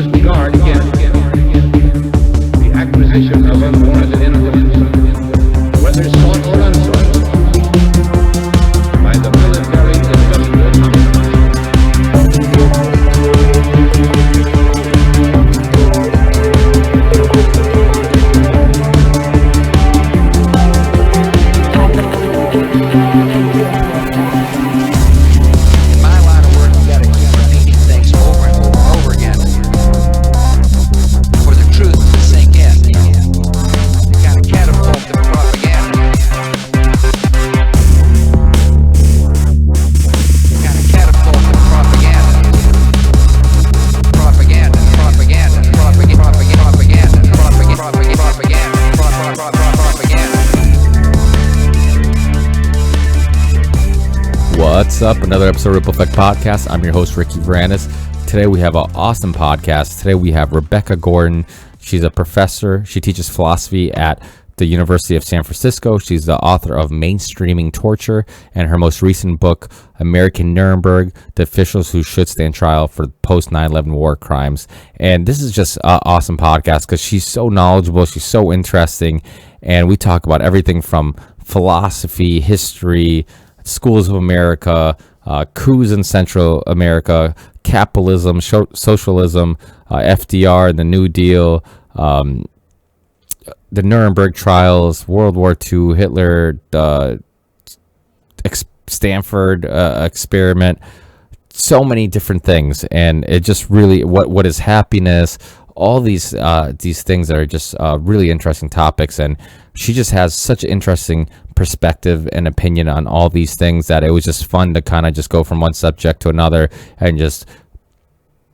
must guard against the acquisition of unwarranted influence, whether sought or unsought, by the military industrial complex. What's up? Another episode of Ripple Effect Podcast. I'm your host, Ricky Varandas. Today we have an awesome podcast. Today we have Rebecca Gordon. She's a professor. She teaches philosophy at the University of San Francisco. She's the author of Mainstreaming Torture and her most recent book, American Nuremberg, The Officials Who Should Stand Trial for Post 9/11 War Crimes. And this is just an awesome podcast because she's so knowledgeable. She's so interesting. And we talk about everything from philosophy, history, schools of America, coups in Central America, capitalism, socialism, FDR, the New Deal, the Nuremberg trials, World War II, Hitler, the Stanford experiment, so many different things. And it just really, what is happiness, all these things that are just really interesting topics. And she just has such an interesting perspective and opinion on all these things that it was just fun to kind of just go from one subject to another and just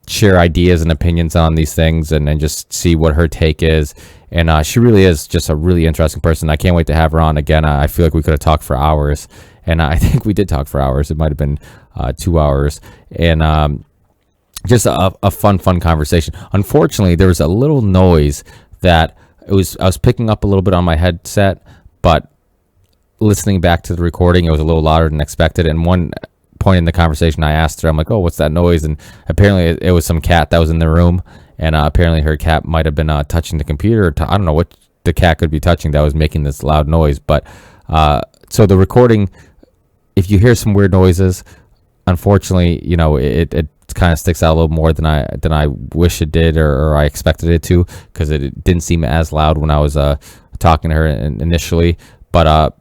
share ideas and opinions on these things and just see what her take is. And she really is just a really interesting person. I can't wait to have her on again. I feel like we could have talked for hours, and I think we did talk for hours. It might have been 2 hours, and just a fun conversation. Unfortunately, there was a little noise that I was picking up a little bit on my headset, but listening back to the recording, it was a little louder than expected. And one point in the conversation, I asked her, I'm like, "Oh, what's that noise?" And apparently it was some cat that was in the room, and apparently her cat might have been touching the computer. I don't know what the cat could be touching that was making this loud noise. But so the recording, if you hear some weird noises, unfortunately, you know, it kind of sticks out a little more than I wish it did or I expected it to, because it didn't seem as loud when I was talking to her initially. But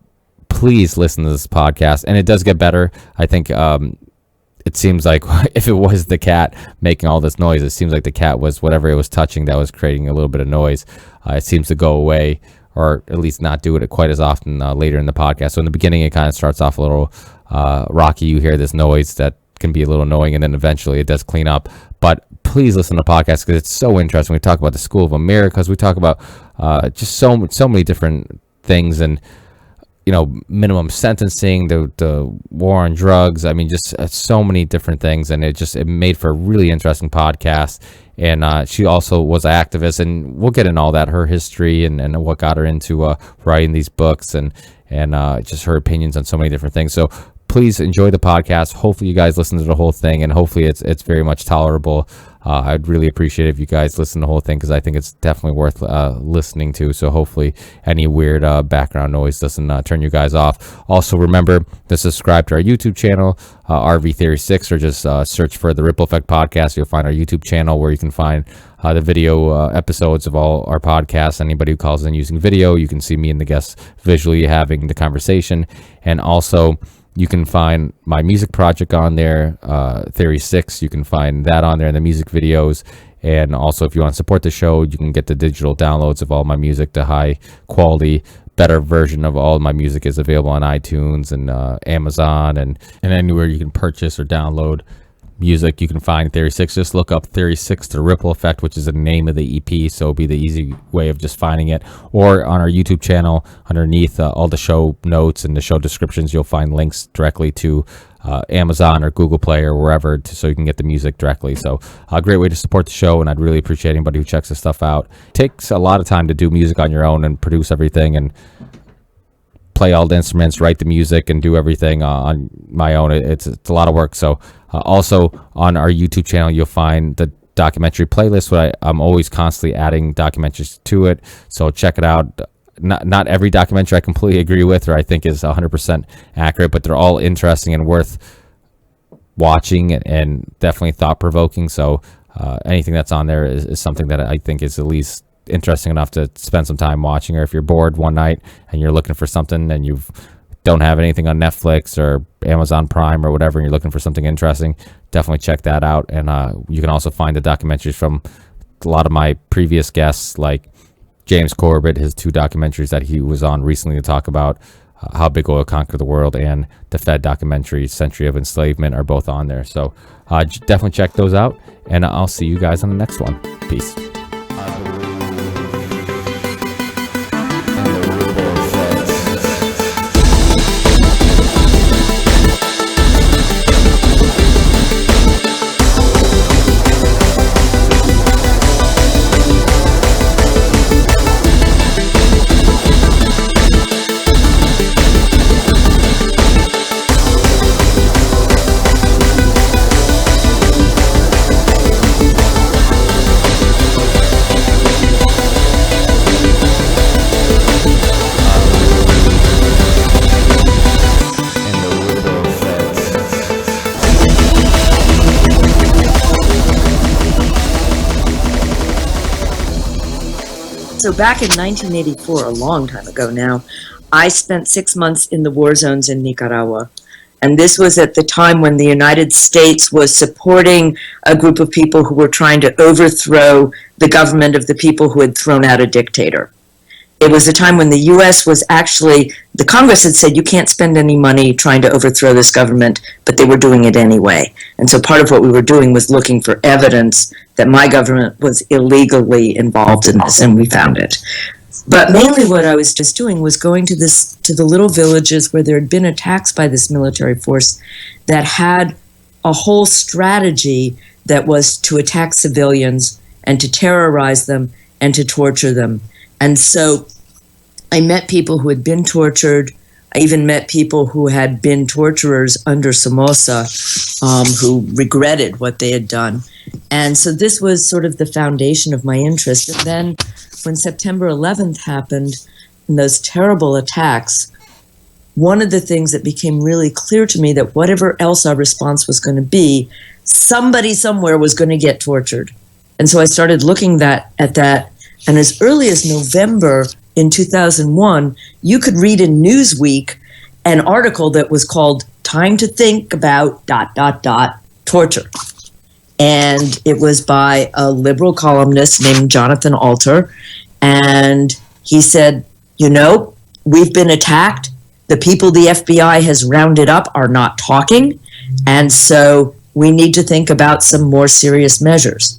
please listen to this podcast, and it does get better. I think it seems like if it was the cat making all this noise, it seems like the cat was whatever it was touching that was creating a little bit of noise. It seems to go away, or at least not do it quite as often later in the podcast. So in the beginning, it kind of starts off a little rocky. You hear this noise that can be a little annoying, and then eventually it does clean up. But please listen to the podcast because it's so interesting. We talk about the School of Americas. We talk about just so many different things, and you know, minimum sentencing, the war on drugs. I mean, just so many different things, and it made for a really interesting podcast. And she also was an activist, and we'll get into all that, her history and what got her into writing these books, and just her opinions on so many different things. So please enjoy the podcast. Hopefully you guys listen to the whole thing, and hopefully it's very much tolerable. I'd really appreciate it if you guys listen to the whole thing, because I think it's definitely worth listening to. So hopefully any weird background noise doesn't turn you guys off. Also, remember to subscribe to our YouTube channel, RV Theory 6, or just search for the Ripple Effect Podcast. You'll find our YouTube channel where you can find the video episodes of all our podcasts. Anybody who calls in using video, you can see me and the guests visually having the conversation. And also, you can find my music project on there, Theory 6. You can find that on there in the music videos. And also, if you want to support the show, you can get the digital downloads of all my music. The high quality, better version of all my music is available on iTunes and Amazon and anywhere you can purchase or download music. You can find Theory 6. Just look up Theory 6 The Ripple Effect, which is the name of the EP, so it'll be the easy way of just finding it. Or on our YouTube channel, underneath all the show notes and the show descriptions, you'll find links directly to Amazon or Google Play or wherever, so you can get the music directly. So a great way to support the show, and I'd really appreciate anybody who checks this stuff out. It takes a lot of time to do music on your own and produce everything and play all the instruments, write the music, and do everything on my own. It's a lot of work. So also on our YouTube channel, you'll find the documentary playlist. I'm always constantly adding documentaries to it, so check it out. Not every documentary I completely agree with or I think is 100% accurate, but they're all interesting and worth watching and definitely thought-provoking. So anything that's on there is something that I think is at least interesting enough to spend some time watching. Or if you're bored one night and you're looking for something and you don't have anything on Netflix or Amazon Prime or whatever, and you're looking for something interesting, definitely check that out. And you can also find the documentaries from a lot of my previous guests, like James Corbett, his 2 documentaries that he was on recently to talk about How Big Oil Conquered the World, and the Fed documentary Century of Enslavement are both on there. So definitely check those out, and I'll see you guys on the next one. Peace. So back in 1984, a long time ago now, I spent 6 months in the war zones in Nicaragua. And this was at the time when the United States was supporting a group of people who were trying to overthrow the government of the people who had thrown out a dictator. It was a time when the U.S. was actually, the Congress had said you can't spend any money trying to overthrow this government, but they were doing it anyway. And so part of what we were doing was looking for evidence that my government was illegally involved in this, and we found it. But mainly what I was just doing was going to the little villages where there had been attacks by this military force that had a whole strategy that was to attack civilians and to terrorize them and to torture them. And so I met people who had been tortured. I even met people who had been torturers under Somoza, who regretted what they had done. And so this was sort of the foundation of my interest. And then when September 11th happened, and those terrible attacks, one of the things that became really clear to me that whatever else our response was going to be, somebody somewhere was going to get tortured. And so I started looking at that. And as early as November in 2001, you could read in Newsweek an article that was called Time to Think About ... Torture. And it was by a liberal columnist named Jonathan Alter. And he said, we've been attacked. The people the FBI has rounded up are not talking. And so we need to think about some more serious measures.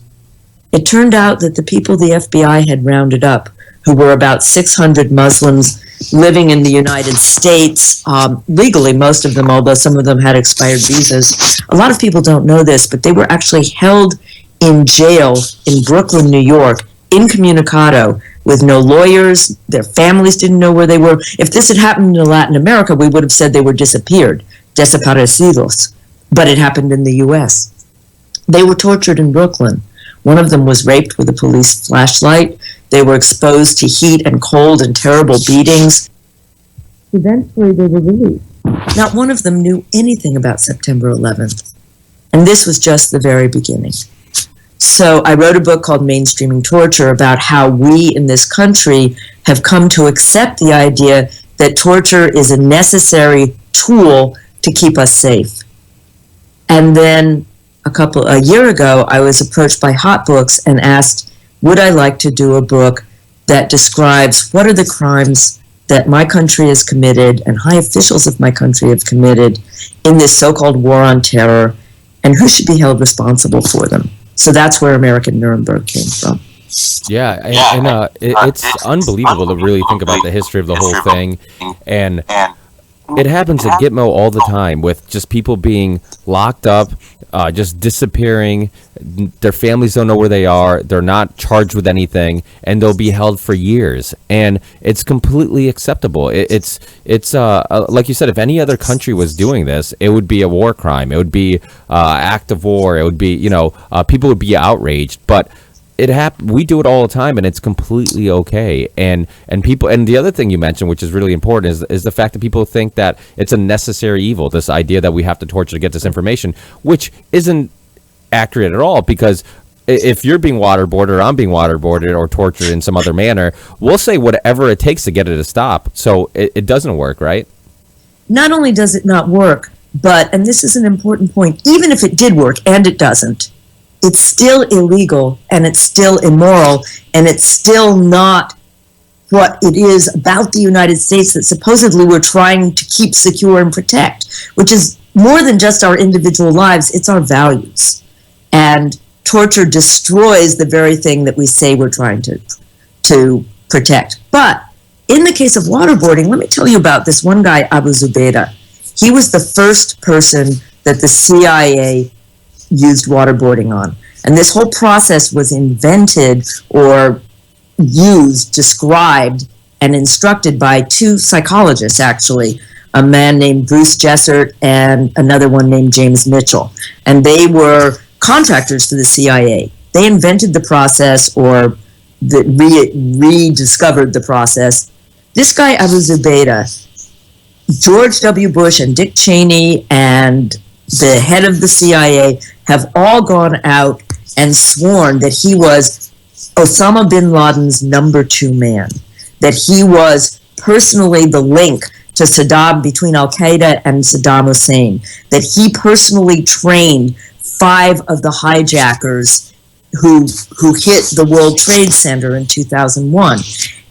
It turned out that the people the FBI had rounded up, who were about 600 Muslims living in the United States, legally, most of them, although some of them had expired visas. A lot of people don't know this, but they were actually held in jail in Brooklyn, New York, incommunicado, with no lawyers. Their families didn't know where they were. If this had happened in Latin America, we would have said they were disappeared, desaparecidos. But it happened in the U.S. They were tortured in Brooklyn. One of them was raped with a police flashlight. They were exposed to heat and cold and terrible beatings. Eventually, they were released. Not one of them knew anything about September 11th. And this was just the very beginning. So I wrote a book called Mainstreaming Torture about how we in this country have come to accept the idea that torture is a necessary tool to keep us safe. And then a year ago, I was approached by Hot Books and asked, would I like to do a book that describes what are the crimes that my country has committed and high officials of my country have committed in this so-called war on terror, and who should be held responsible for them. So that's where American Nuremberg came from. Yeah, it's unbelievable to really think about the history of the whole thing. And it happens at Gitmo all the time with just people being locked up, just disappearing. Their families don't know where they are. They're not charged with anything, and they'll be held for years. And it's completely acceptable. It's like you said, if any other country was doing this, it would be a war crime. It would be act of war. It would be, people would be outraged. But we do it all the time, and it's completely okay. And people, and the other thing you mentioned, which is really important, is the fact that people think that it's a necessary evil, this idea that we have to torture to get this information, which isn't accurate at all, because if you're being waterboarded or I'm being waterboarded or tortured in some other manner, we'll say whatever it takes to get it to stop. So it doesn't work, right? Not only does it not work, but, and this is an important point, even if it did work, and it doesn't, it's still illegal, and it's still immoral, and it's still not what it is about the United States that supposedly we're trying to keep secure and protect, which is more than just our individual lives, it's our values. And torture destroys the very thing that we say we're trying to protect. But in the case of waterboarding, let me tell you about this one guy, Abu Zubaydah. He was the first person that the CIA used waterboarding on. And this whole process was invented or used, described, and instructed by two psychologists, actually, a man named Bruce Jessert and another one named James Mitchell. And they were contractors for the CIA. They invented the process or rediscovered the process. This guy, Abu Zubaydah, George W. Bush and Dick Cheney and the head of the CIA have all gone out and sworn that he was Osama bin Laden's number 2 man, that he was personally the link to Saddam, between Al-Qaeda and Saddam Hussein, that he personally trained 5 of the hijackers who hit the World Trade Center in 2001.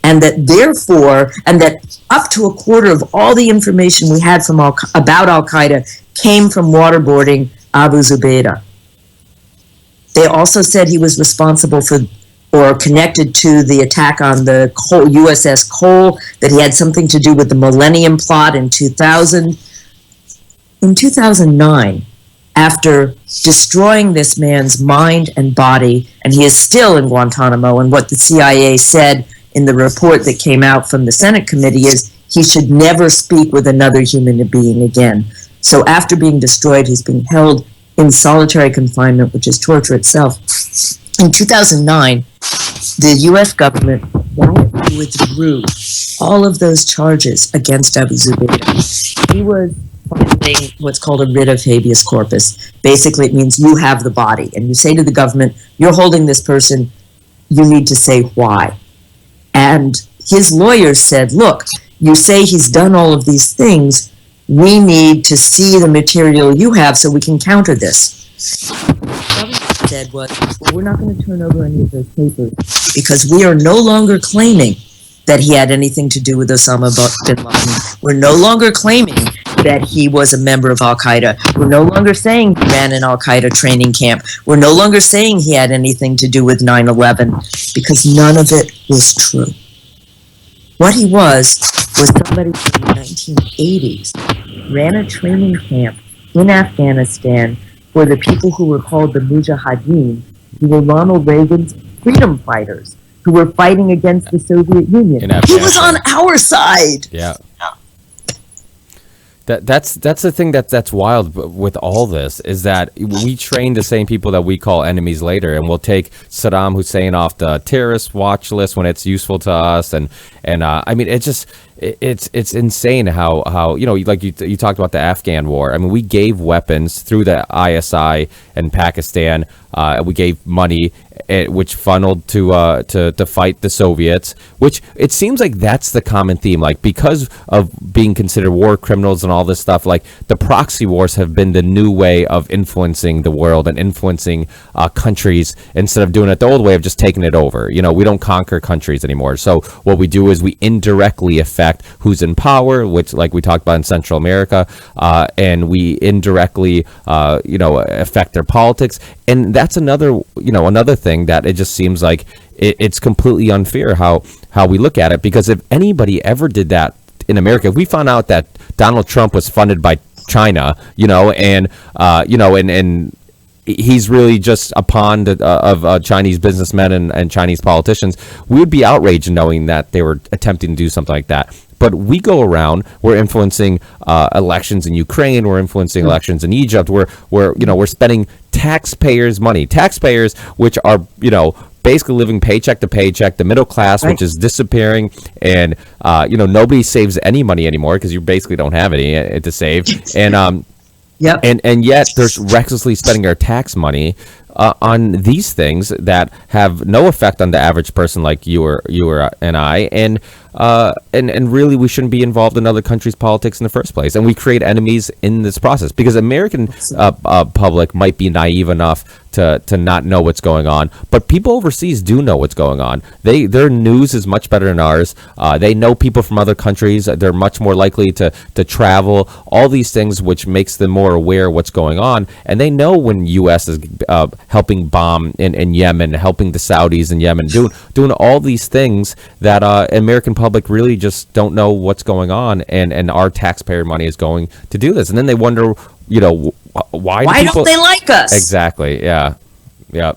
And that therefore, and that up to a quarter of all the information we had from about Al-Qaeda came from waterboarding Abu Zubaydah. They also said he was responsible for or connected to the attack on the USS Cole, that he had something to do with the Millennium Plot in 2000. In 2009, after destroying this man's mind and body, and he is still in Guantanamo, and what the CIA said in the report that came out from the Senate committee is he should never speak with another human being again. So after being destroyed, he's being held in solitary confinement, which is torture itself. In 2009, the U.S. government withdrew all of those charges against Abu Zubaydah. He was filing what's called a writ of habeas corpus. Basically, it means you have the body, and you say to the government, you're holding this person, you need to say why. And his lawyers said, look, you say he's done all of these things, we need to see the material you have so we can counter this. What the government said was, well, we're not going to turn over any of those papers because we are no longer claiming that he had anything to do with Osama bin Laden. We're no longer claiming that he was a member of Al-Qaeda. We're no longer saying he ran an Al-Qaeda training camp. We're no longer saying he had anything to do with 9/11 because none of it was true. What he was somebody from the 1980s, ran a training camp in Afghanistan for the people who were called the Mujahideen, who were Ronald Reagan's freedom fighters, who were fighting against the Soviet Union. He was on our side. Yeah. That's the thing that's wild with all this, is that we train the same people that we call enemies later, and we'll take Saddam Hussein off the terrorist watch list when it's useful to us, and I mean, it's insane how like you talked about the Afghan war. I mean, we gave weapons through the ISI and Pakistan. We gave money, which funneled to fight the Soviets. Which it seems like that's the common theme. Like, because of being considered war criminals and all this stuff, like the proxy wars have been the new way of influencing the world and influencing countries, instead of doing it the old way of just taking it over. We don't conquer countries anymore. So what we do is we indirectly affect who's in power, which, like we talked about in Central America, and we indirectly affect their politics. And that's another thing that it just seems like it's completely unfair how we look at it, because if anybody ever did that in America, if we found out that Donald Trump was funded by China, and he's really just a pawn of Chinese businessmen and Chinese politicians, we would be outraged knowing that they were attempting to do something like that. But we go around, we're influencing elections in Ukraine, we're influencing elections in Egypt, we're spending taxpayers' money, which are, basically living paycheck to paycheck, the middle class, Right. which is disappearing, and nobody saves any money anymore because you basically don't have any to save, and Yep. and yet they're recklessly spending our tax money on these things that have no effect on the average person like you or and I, and really we shouldn't be involved in other countries' politics in the first place, and we create enemies in this process because American public might be naive enough to not know what's going on, but people overseas do know what's going on. Their news is much better than ours. They know people from other countries. They're much more likely to travel. All these things, which makes them more aware of what's going on, and they know when U.S. is helping bomb in Yemen, helping the Saudis in Yemen, doing all these things that American public really just don't know what's going on, and our taxpayer money is going to do this, and then they wonder, why Why don't they like us? Exactly. Yeah. Yeah,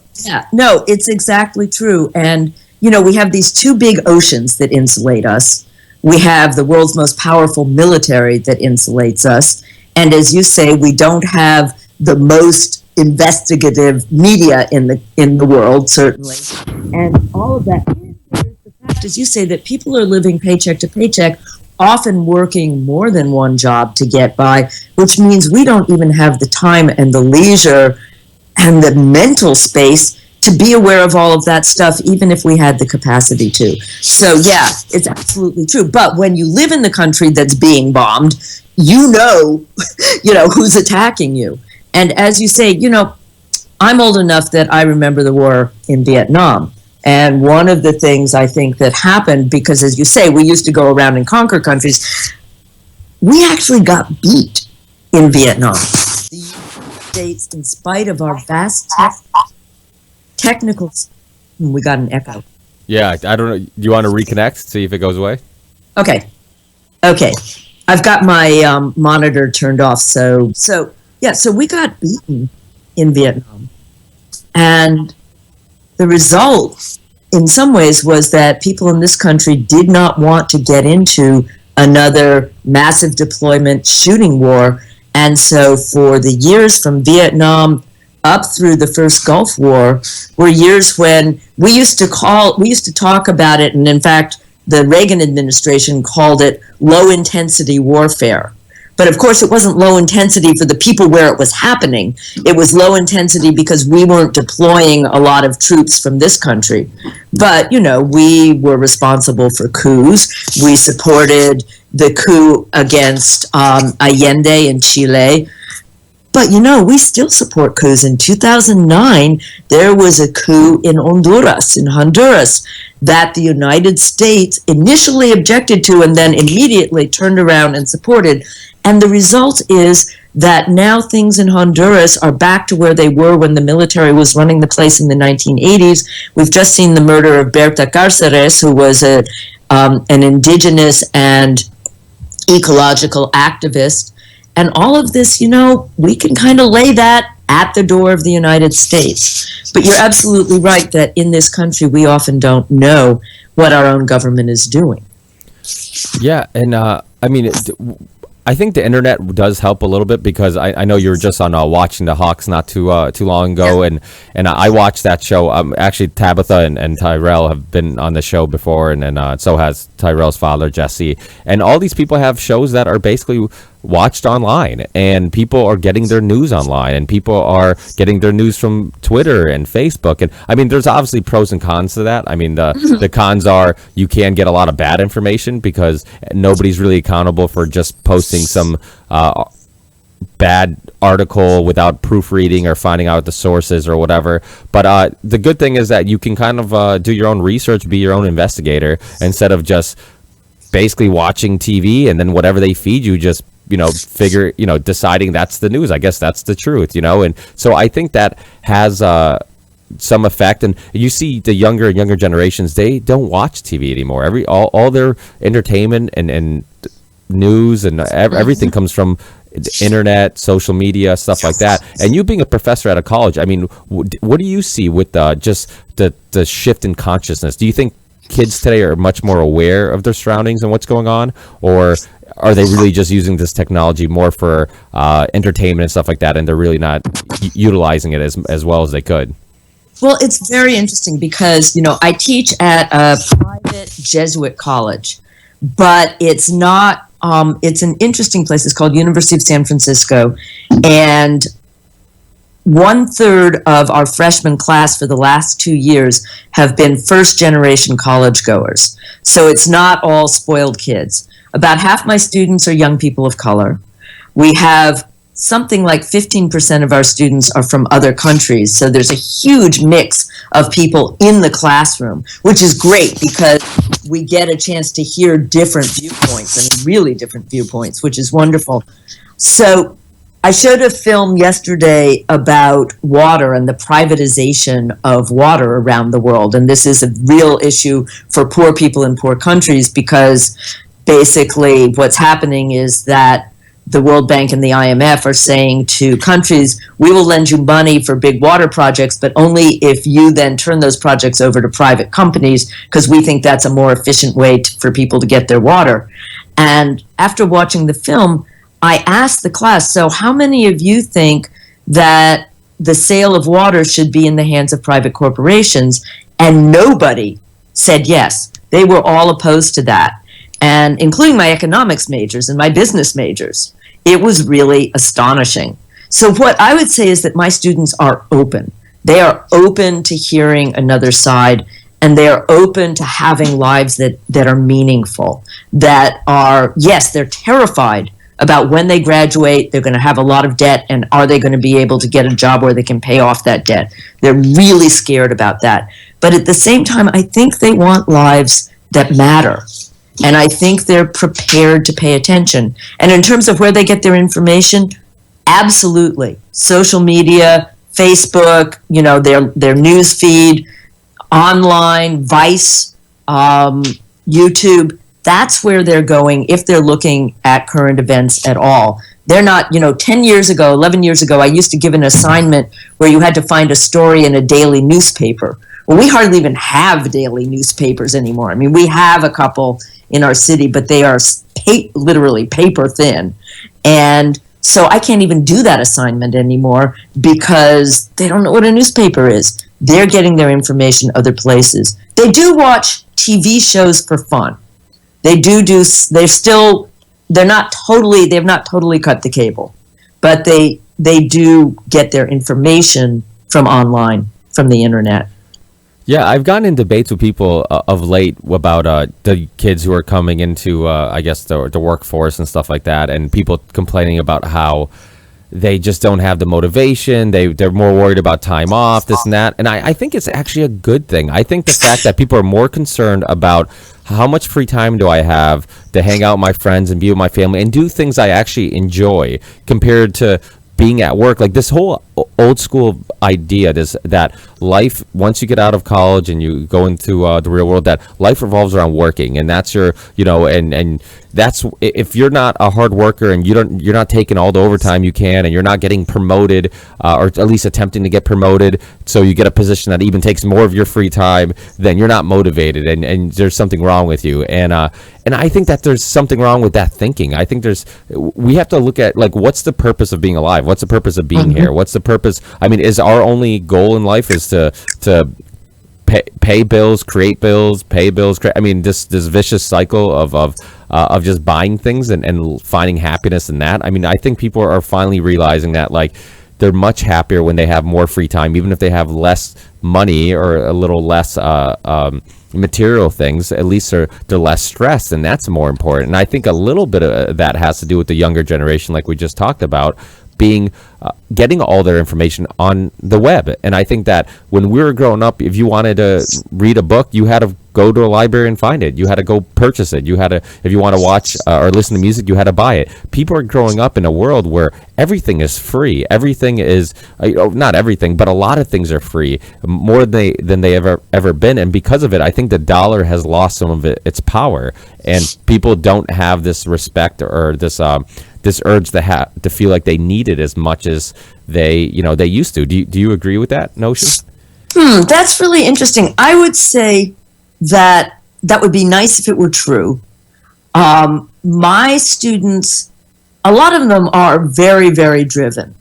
no, it's exactly true. And, we have these two big oceans that insulate us. We have the world's most powerful military that insulates us. And as you say, we don't have the most investigative media in the world, certainly. And all of that. There's the fact, as you say, that people are living paycheck to paycheck, often working more than one job to get by, which means we don't even have the time and the leisure and the mental space to be aware of all of that stuff, even if we had the capacity to. So yeah, it's absolutely true. But when you live in the country that's being bombed, who's attacking you. And as you say, I'm old enough that I remember the war in Vietnam. And one of the things I think that happened, because as you say, we used to go around and conquer countries, we actually got beat in Vietnam. The United States, in spite of our vast technical, we got an echo. Yeah, I don't know. Do you want to reconnect, see if it goes away? Okay. I've got my monitor turned off. So we got beaten in Vietnam. And the result, in some ways, was that people in this country did not want to get into another massive deployment shooting war. And so for the years from Vietnam up through the first Gulf War were years when we used to talk about it, and in fact, the Reagan administration called it low-intensity warfare. But of course, it wasn't low intensity for the people where it was happening. It was low intensity because we weren't deploying a lot of troops from this country. But, we were responsible for coups. We supported the coup against Allende in Chile. But, we still support coups. In 2009, there was a coup in Honduras, that the United States initially objected to and then immediately turned around and supported. And the result is that now things in Honduras are back to where they were when the military was running the place in the 1980s. We've just seen the murder of Berta Cáceres, who was an indigenous and ecological activist. And all of this, we can kind of lay that at the door of the United States. But you're absolutely right that in this country, we often don't know what our own government is doing. Yeah, and I think the internet does help a little bit because I know you were just on Watching the Hawks not too long ago, Yeah. and I watched that show. Actually, Tabitha and Tyrell have been on the show before, and so has Tyrell's father, Jesse. And all these people have shows that are basically watched online, and people are getting their news online, and people are getting their news from Twitter and Facebook. And there's obviously pros and cons to that. The cons are you can get a lot of bad information because nobody's really accountable for just posting some bad article without proofreading or finding out the sources or whatever. But the good thing is that you can kind of do your own research, be your own investigator, instead of just basically watching TV and then whatever they feed you, just deciding that's the news. I guess that's the truth, and so I think that has some effect. And you see the younger and younger generations, they don't watch TV anymore. All their entertainment and news and everything comes from the internet, social media, stuff like that. And you being a professor at a college, I mean, what do you see with just the shift in consciousness? Do you think kids today are much more aware of their surroundings and what's going on, or are they really just using this technology more for entertainment and stuff like that, and they're really not utilizing it as well as they could? Well, it's very interesting because, I teach at a private Jesuit college, but it's not, it's an interesting place. It's called University of San Francisco. And 1/3 of our freshman class for the last 2 years have been first generation college goers. So it's not all spoiled kids. About half my students are young people of color. We have something like 15% of our students are from other countries. So there's a huge mix of people in the classroom, which is great because we get a chance to hear different viewpoints and really different viewpoints, which is wonderful. So I showed a film yesterday about water and the privatization of water around the world. And this is a real issue for poor people in poor countries because basically what's happening is that the World Bank and the IMF are saying to countries, we will lend you money for big water projects, but only if you then turn those projects over to private companies, because we think that's a more efficient way for people to get their water. And after watching the film, I asked the class, so how many of you think that the sale of water should be in the hands of private corporations? And nobody said yes. They were all opposed to that. And including my economics majors and my business majors. It was really astonishing. So what I would say is that my students are open. They are open to hearing another side, and they are open to having lives that are meaningful, that are, yes, they're terrified about when they graduate, they're going to have a lot of debt, and are they going to be able to get a job where they can pay off that debt? They're really scared about that. But at the same time, I think they want lives that matter. And I think they're prepared to pay attention. And in terms of where they get their information, absolutely. Social media, Facebook, their news feed, online, Vice, YouTube, that's where they're going if they're looking at current events at all. They're not, 10 years ago, 11 years ago, I used to give an assignment where you had to find a story in a daily newspaper. Well, we hardly even have daily newspapers anymore. I mean, we have a couple in our city, but they are literally paper thin. And so I can't even do that assignment anymore because they don't know what a newspaper is. They're getting their information other places. They do watch TV shows for fun. They they've not totally cut the cable, but they do get their information from online, from the internet. Yeah, I've gotten in debates with people of late about the kids who are coming into, I guess, the workforce and stuff like that, and people complaining about how they just don't have the motivation. They're more worried about time off, this and that. And I think it's actually a good thing. I think the fact that people are more concerned about how much free time do I have to hang out with my friends and be with my family and do things I actually enjoy compared to being at work. Like this whole old school idea is that life, once you get out of college and you go into the real world, that life revolves around working, and that's your, and that's, if you're not a hard worker and you're not taking all the overtime you can, and you're not getting promoted, or at least attempting to get promoted, so you get a position that even takes more of your free time, then you're not motivated, and there's something wrong with you. And I think that there's something wrong with that thinking. I think we have to look at, like, what's the purpose of being alive? What's the purpose of being here? What's the purpose? I mean, is our only goal in life is to pay bills, create bills, pay bills? I mean, this vicious cycle of just buying things and finding happiness in that. I mean, I think people are finally realizing that, like, they're much happier when they have more free time, even if they have less money or a little less material things. At least they're less stressed, and that's more important. And I think a little bit of that has to do with the younger generation, like we just talked about, getting all their information on the web. And I think that when we were growing up, if you wanted to read a book, you had to go to a library and find it. You had to go purchase it. You had to, if you want to watch or listen to music, you had to buy it. People are growing up in a world where everything is free. Everything is, not everything, but a lot of things are free, more than they ever been. And because of it, I think the dollar has lost some of its power, and people don't have this respect or this this urge to feel like they need it as much as they used to. Do you agree with that notion? That's really interesting. I would say that would be nice if it were true. My students, a lot of them are very, very driven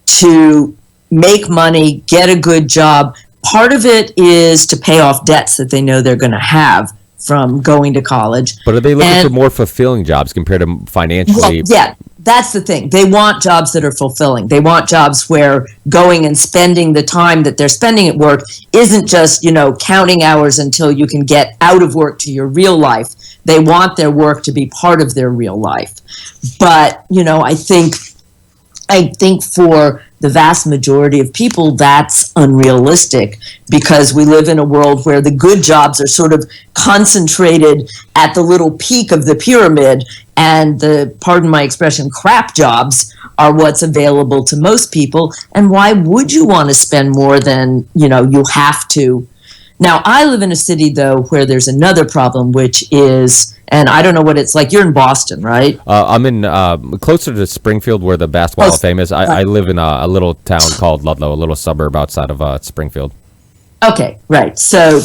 to make money, get a good job. Part of it is to pay off debts that they know they're going to have from going to college. But are they looking for more fulfilling jobs compared to financially? Well, yeah, that's the thing. They want jobs that are fulfilling. They want jobs where going and spending the time that they're spending at work isn't just, counting hours until you can get out of work to your real life. They want their work to be part of their real life. But, I think for the vast majority of people, that's unrealistic because we live in a world where the good jobs are sort of concentrated at the little peak of the pyramid, and the, pardon my expression, crap jobs are what's available to most people. And why would you want to spend more than, you have to? Now, I live in a city, though, where there's another problem, which is, and I don't know what it's like. You're in Boston, right? I'm in closer to Springfield, where the Basketball Hall of Fame is. I live in a little town called Ludlow, a little suburb outside of Springfield. Okay, right. So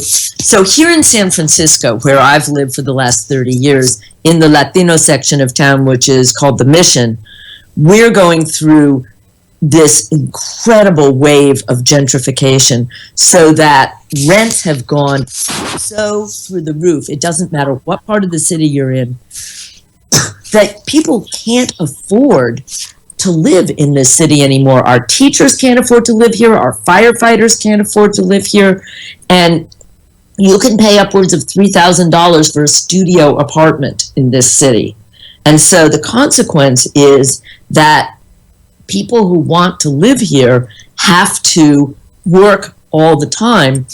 here in San Francisco, where I've lived for the last 30 years, in the Latino section of town, which is called the Mission, we're going through this incredible wave of gentrification so that rents have gone so through the roof. It doesn't matter what part of the city you're in, that people can't afford to live in this city anymore. Our teachers can't afford to live here. Our firefighters can't afford to live here. And you can pay upwards of $3,000 for a studio apartment in this city. And so the consequence is that people who want to live here have to work all the time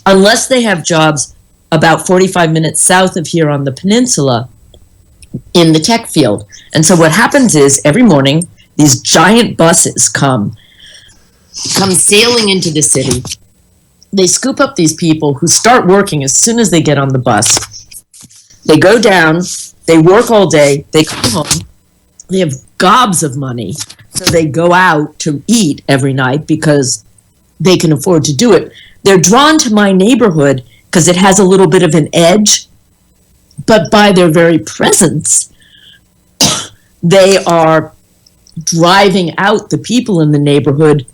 unless they have jobs about 45 minutes south of here on the peninsula in the tech field. And so what happens is every morning these giant buses come sailing into the city. They scoop up these people who start working as soon as they get on the bus. They go down, they work all day, they come home, they have gobs of money, so they go out to eat every night because they can afford to do it. They're drawn to my neighborhood because it has a little bit of an edge, but by their very presence, they are driving out the people in the neighborhood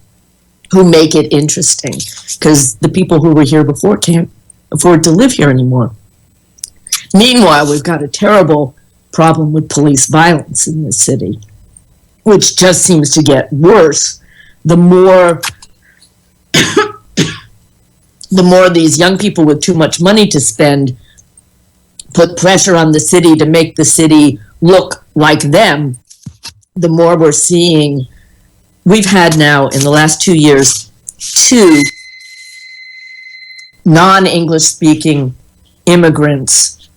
who make it interesting, because the people who were here before can't afford to live here anymore. Meanwhile, we've got a terrible problem with police violence in this city, which just seems to get worse the more these young people with too much money to spend put pressure on the city to make the city look like them. The more we're seeing, we've had now in the last 2 years 2 non-English speaking immigrants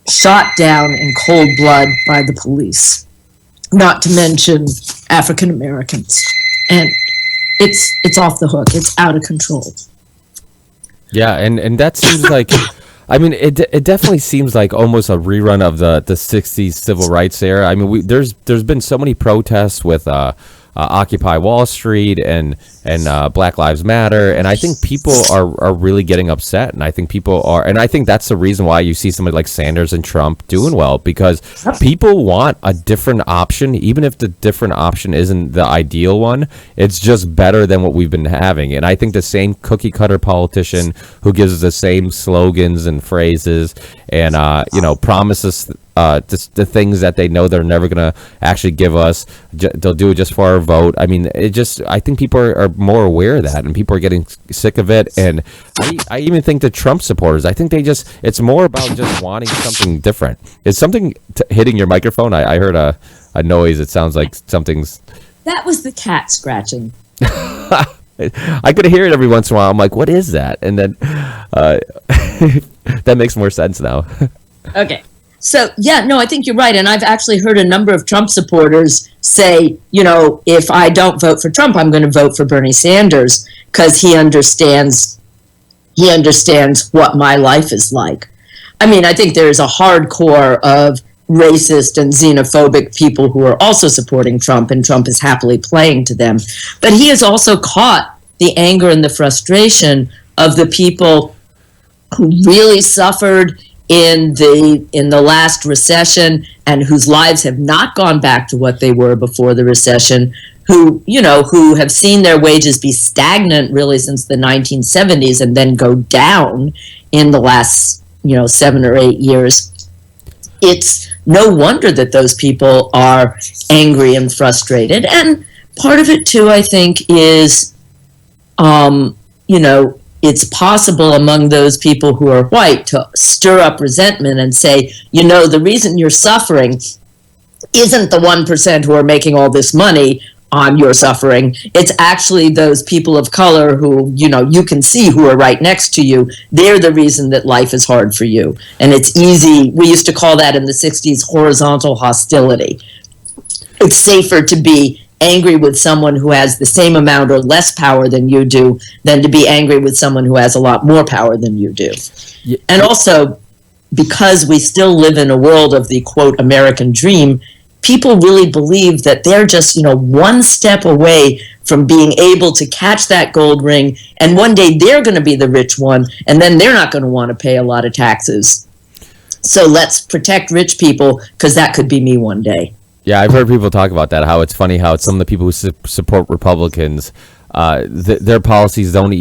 shot down in cold blood by the police, not to mention African Americans. And it's off the hook. It's out of control. Yeah, and that seems like, I mean, it definitely seems like almost a rerun of the 60s civil rights era. I mean, there's been so many protests with Occupy Wall Street and Black Lives Matter, and I think people are really getting upset, and I think I think that's the reason why you see somebody like Sanders and Trump doing well, because people want a different option, even if the different option isn't the ideal one. It's just better than what we've been having. And I think the same cookie cutter politician who gives us the same slogans and phrases and promises the things that they know they're never going to actually give us, they'll do it just for our vote. I mean, I think people are more aware of that, and people are getting sick of it. And I even think the Trump supporters, I think it's more about just wanting something different. Is something hitting your microphone? I heard a noise. It sounds like something's... That was the cat scratching. I could hear it every once in a while. I'm like, what is that? And then that makes more sense now. Okay. So, yeah, no, I think you're right. And I've actually heard a number of Trump supporters say, if I don't vote for Trump, I'm going to vote for Bernie Sanders because he understands what my life is like. I mean, I think there's a hardcore of racist and xenophobic people who are also supporting Trump, and Trump is happily playing to them. But he has also caught the anger and the frustration of the people who really suffered in the last recession and whose lives have not gone back to what they were before the recession, who have seen their wages be stagnant really since the 1970s and then go down in the last 7 or 8 years. It's no wonder that those people are angry and frustrated. And part of it too, I think, is it's possible among those people who are white to stir up resentment and say, the reason you're suffering isn't the 1% who are making all this money on your suffering. It's actually those people of color who, you can see who are right next to you. They're the reason that life is hard for you. And it's easy. We used to call that in the 60s horizontal hostility. It's safer to be angry with someone who has the same amount or less power than you do than to be angry with someone who has a lot more power than you do. Yeah. And also, because we still live in a world of the, quote, American dream, people really believe that they're just, one step away from being able to catch that gold ring, and one day they're going to be the rich one, and then they're not going to want to pay a lot of taxes. So let's protect rich people, because that could be me one day. Yeah, I've heard people talk about that, how it's funny how some of the people who support Republicans, their policies don't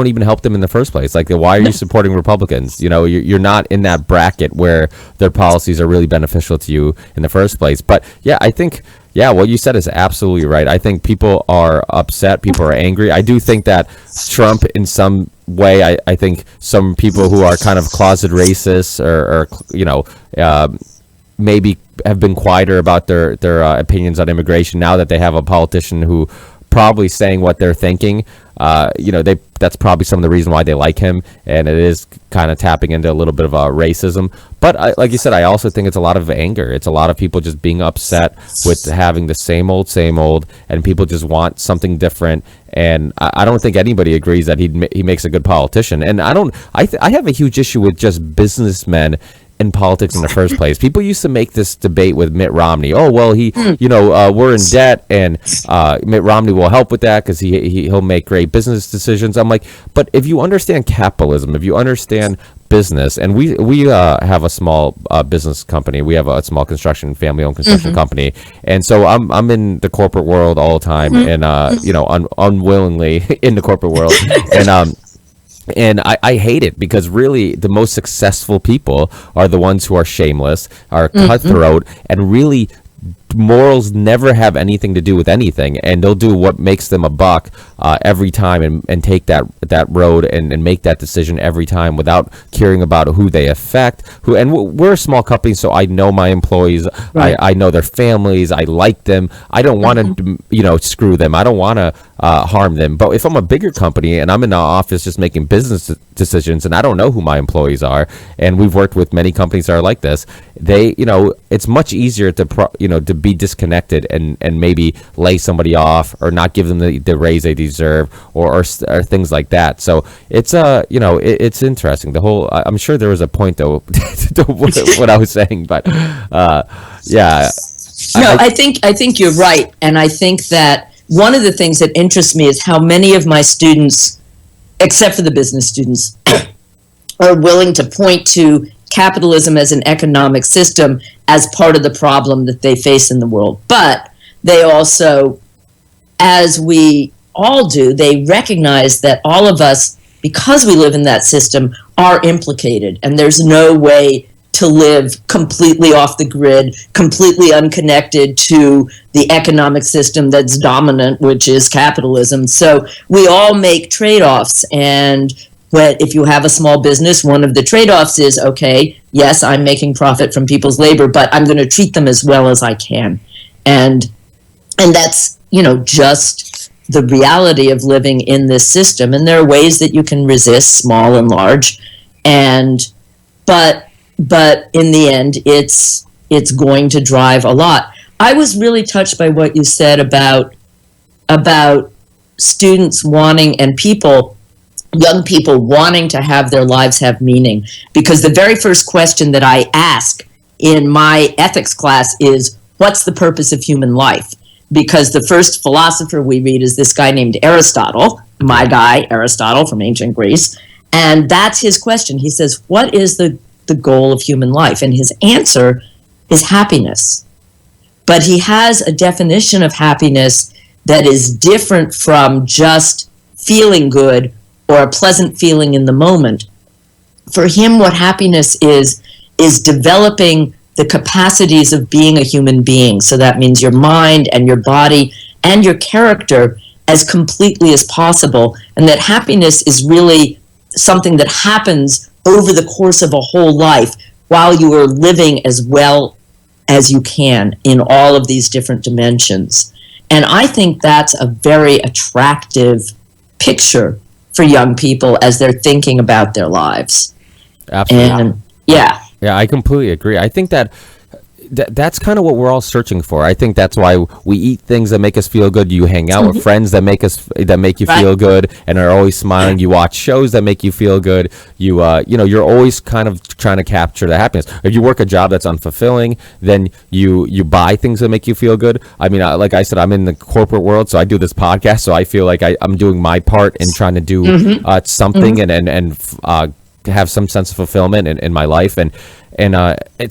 even help them in the first place. Like, why are you supporting Republicans? You're not in that bracket where their policies are really beneficial to you in the first place. But yeah, I think, what you said is absolutely right. I think people are upset. People are angry. I do think that Trump, in some way, I think some people who are kind of closet racists or maybe have been quieter about their opinions on immigration, now that they have a politician who probably saying what they're thinking, that's probably some of the reason why they like him, and it is kind of tapping into a little bit of racism. But like you said, I also think it's a lot of anger. It's a lot of people just being upset with having the same old, and people just want something different. And I don't think anybody agrees that he makes a good politician. And I have a huge issue with just businessmen in politics in the first place. People used to make this debate with Mitt Romney. Oh, well, we're in debt, and Mitt Romney will help with that because he'll make great business decisions. I'm like, but if you understand capitalism, if you understand business, and we have a small business company, we have a small family-owned construction company, and so I'm in the corporate world all the time, and unwillingly in the corporate world, and I hate it, because really the most successful people are the ones who are shameless, are cutthroat, and really morals never have anything to do with anything, and they'll do what makes them a buck every time, and take that road and make that decision every time without caring about who they affect. And we're a small company, so I know my employees, right. I know their families, I like them. I don't want to screw them. I don't want to harm them. But if I'm a bigger company and I'm in the office just making business decisions, and I don't know who my employees are, and we've worked with many companies that are like this, it's much easier to be disconnected and maybe lay somebody off, or not give them the raise they deserve, or things like that. So it's it's interesting. The whole, I'm sure there was a point though to what I was saying, but yeah. No, I think you're right, and I think that one of the things that interests me is how many of my students, except for the business students, are willing to point to capitalism as an economic system as part of the problem that they face in the world. But they also, as we all do, they recognize that all of us, because we live in that system, are implicated, and there's no way to live completely off the grid, completely unconnected to the economic system that's dominant, which is capitalism. So we all make trade-offs, and if you have a small business, one of the trade-offs is, okay, yes, I'm making profit from people's labor, but I'm going to treat them as well as I can. And that's, just the reality of living in this system. And there are ways that you can resist, small and large. But in the end, it's going to drive a lot. I was really touched by what you said about students wanting, and young people wanting to have their lives have meaning. Because the very first question that I ask in my ethics class is, what's the purpose of human life? Because the first philosopher we read is this guy named Aristotle, my guy, Aristotle from ancient Greece. And that's his question. He says, what is the goal of human life? And his answer is happiness. But he has a definition of happiness that is different from just feeling good or a pleasant feeling in the moment. For him, what happiness is developing the capacities of being a human being. So that means your mind and your body and your character as completely as possible. And that happiness is really something that happens over the course of a whole life while you are living as well as you can in all of these different dimensions. And I think that's a very attractive picture for young people as they're thinking about their lives. Absolutely. And yeah. Yeah, I completely agree. I think that's kind of what we're all searching for. I think that's why we eat things that make us feel good. You hang out with friends that make you feel good and are always smiling. You watch shows that make you feel good. You're always kind of trying to capture the happiness. If you work a job that's unfulfilling, then you buy things that make you feel good. I mean, like I said, I'm in the corporate world, so I do this podcast, so I feel like I'm doing my part in trying to do something and have some sense of fulfillment in my life, and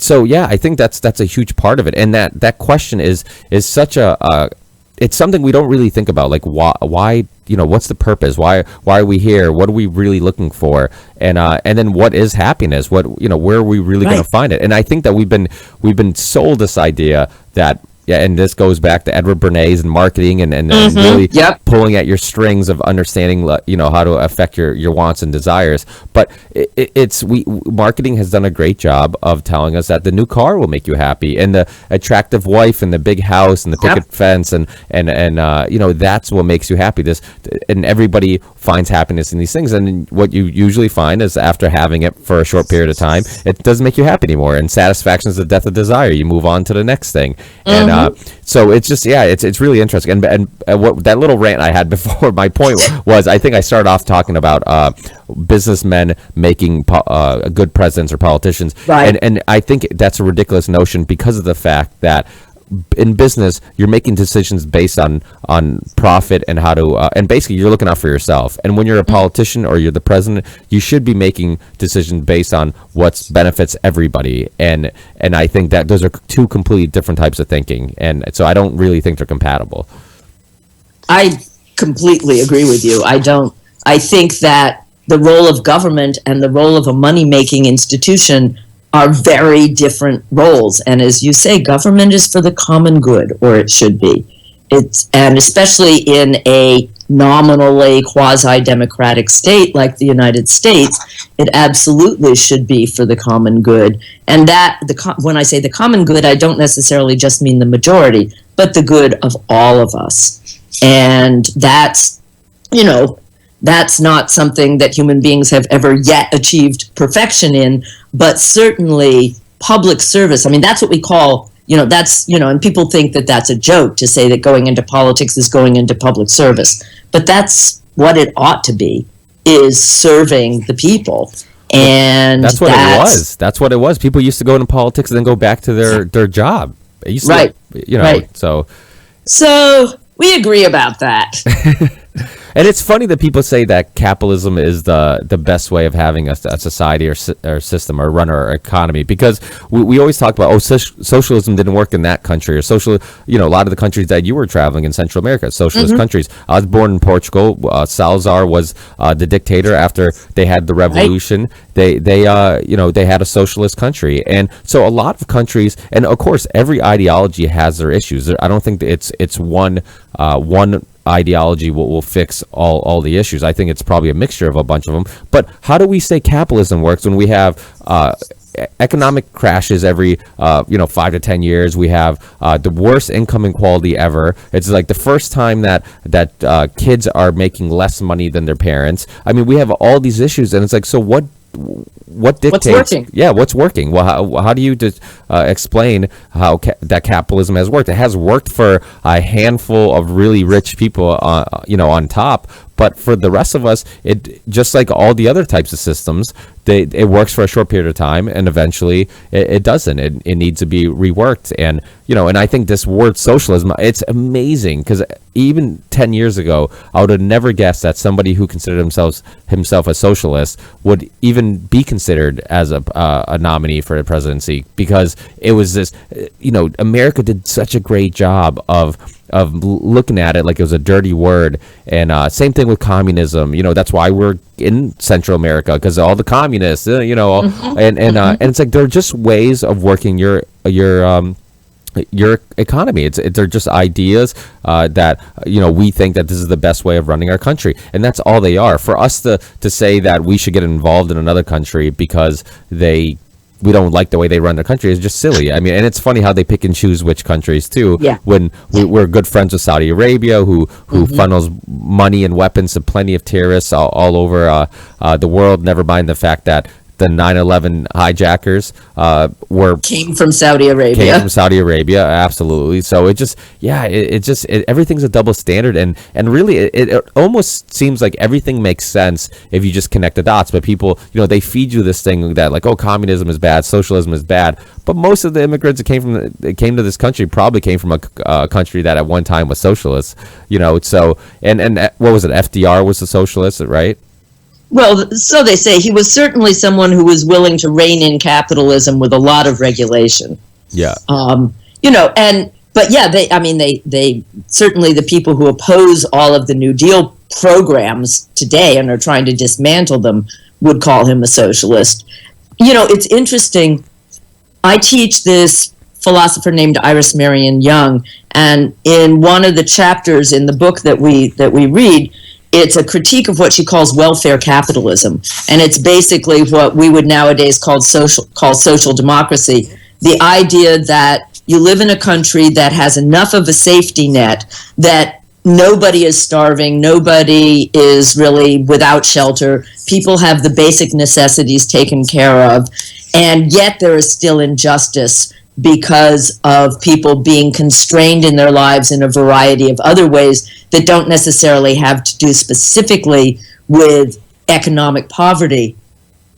so yeah, I think that's a huge part of it. And that question is such a it's something we don't really think about, like why what's the purpose, why are we here, what are we really looking for, and then what is happiness, what where are we really going to find it. And I think that we've been sold this idea that, yeah, and this goes back to Edward Bernays and marketing and really pulling at your strings of understanding, how to affect your wants and desires. But marketing has done a great job of telling us that the new car will make you happy, and the attractive wife, and the big house, and the picket fence, and that's what makes you happy. And everybody finds happiness in these things. And what you usually find is, after having it for a short period of time, it doesn't make you happy anymore. And satisfaction is the death of desire. You move on to the next thing. And so it's just, it's really interesting. And what that little rant I had before, my point was, I think I started off talking about businessmen making good presidents or politicians. Right. And I think that's a ridiculous notion, because of the fact that in business, you're making decisions based on profit and how to and basically you're looking out for yourself. And when you're a politician or you're the president, you should be making decisions based on what benefits everybody. And I think that those are two completely different types of thinking. And so I don't really think they're compatible. I completely agree with you. I think that the role of government and the role of a money-making institution are very different roles. And as you say, government is for the common good, or it should be. And especially in a nominally quasi-democratic state like the United States, it absolutely should be for the common good. And when I say the common good, I don't necessarily just mean the majority, but the good of all of us. And that's not something that human beings have ever yet achieved perfection in, but certainly public service. I mean, that's what we call, and people think that that's a joke to say that going into politics is going into public service. But that's what it ought to be, is serving the people. And that's what it was. That's what it was. People used to go into politics and then go back to their job. It used to, right. So we agree about that. And it's funny that people say that capitalism is the best way of having a society or system or run our economy, because we always talk about, socialism didn't work in that country, or a lot of the countries that you were traveling in Central America, socialist countries. I was born in Portugal. Salazar was the dictator after they had the revolution. They had a socialist country. And so a lot of countries, and of course every ideology has their issues. I don't think that it's one ideology will fix all the issues. I think it's probably a mixture of a bunch of them. But how do we say capitalism works when we have economic crashes every 5 to 10 years? We have the worst income inequality ever. It's like the first time that kids are making less money than their parents. I mean, we have all these issues, and it's like, so what dictates? What's working? Yeah, what's working? Well, how do you explain how that capitalism has worked? It has worked for a handful of really rich people, on top. But for the rest of us, it just like all the other types of systems, it works for a short period of time, and eventually it doesn't. It needs to be reworked. And and I think this word socialism, it's amazing, because even 10 years ago, I would have never guessed that somebody who considered himself a socialist would even be considered as a nominee for the presidency, because it was this, America did such a great job of looking at it like it was a dirty word. And same thing with communism. That's why we're in Central America, because all the communists, and it's like they're just ways of working your economy. They're just ideas that we think that this is the best way of running our country, and that's all they are. For us to say that we should get involved in another country because we don't like the way they run their country is just silly. I mean, and it's funny how they pick and choose which countries too. Yeah. When we're good friends with Saudi Arabia, who funnels money and weapons to plenty of terrorists all over the world. Never mind the fact that the 9/11 hijackers came from Saudi Arabia. Absolutely. So everything's a double standard, and really it almost seems like everything makes sense if you just connect the dots. But people, they feed you this thing that like, oh, communism is bad, socialism is bad. But most of the immigrants that came to this country probably came from a country that at one time was socialist. So and what was it? FDR was a socialist, right? Well, so they say. He was certainly someone who was willing to rein in capitalism with a lot of regulation. Yeah. They certainly, the people who oppose all of the New Deal programs today and are trying to dismantle them would call him a socialist. It's interesting. I teach this philosopher named Iris Marion Young, and in one of the chapters in the book that we read, it's a critique of what she calls welfare capitalism, and it's basically what we would nowadays call social democracy. The idea that you live in a country that has enough of a safety net that nobody is starving, nobody is really without shelter, people have the basic necessities taken care of, and yet there is still injustice because of people being constrained in their lives in a variety of other ways that don't necessarily have to do specifically with economic poverty.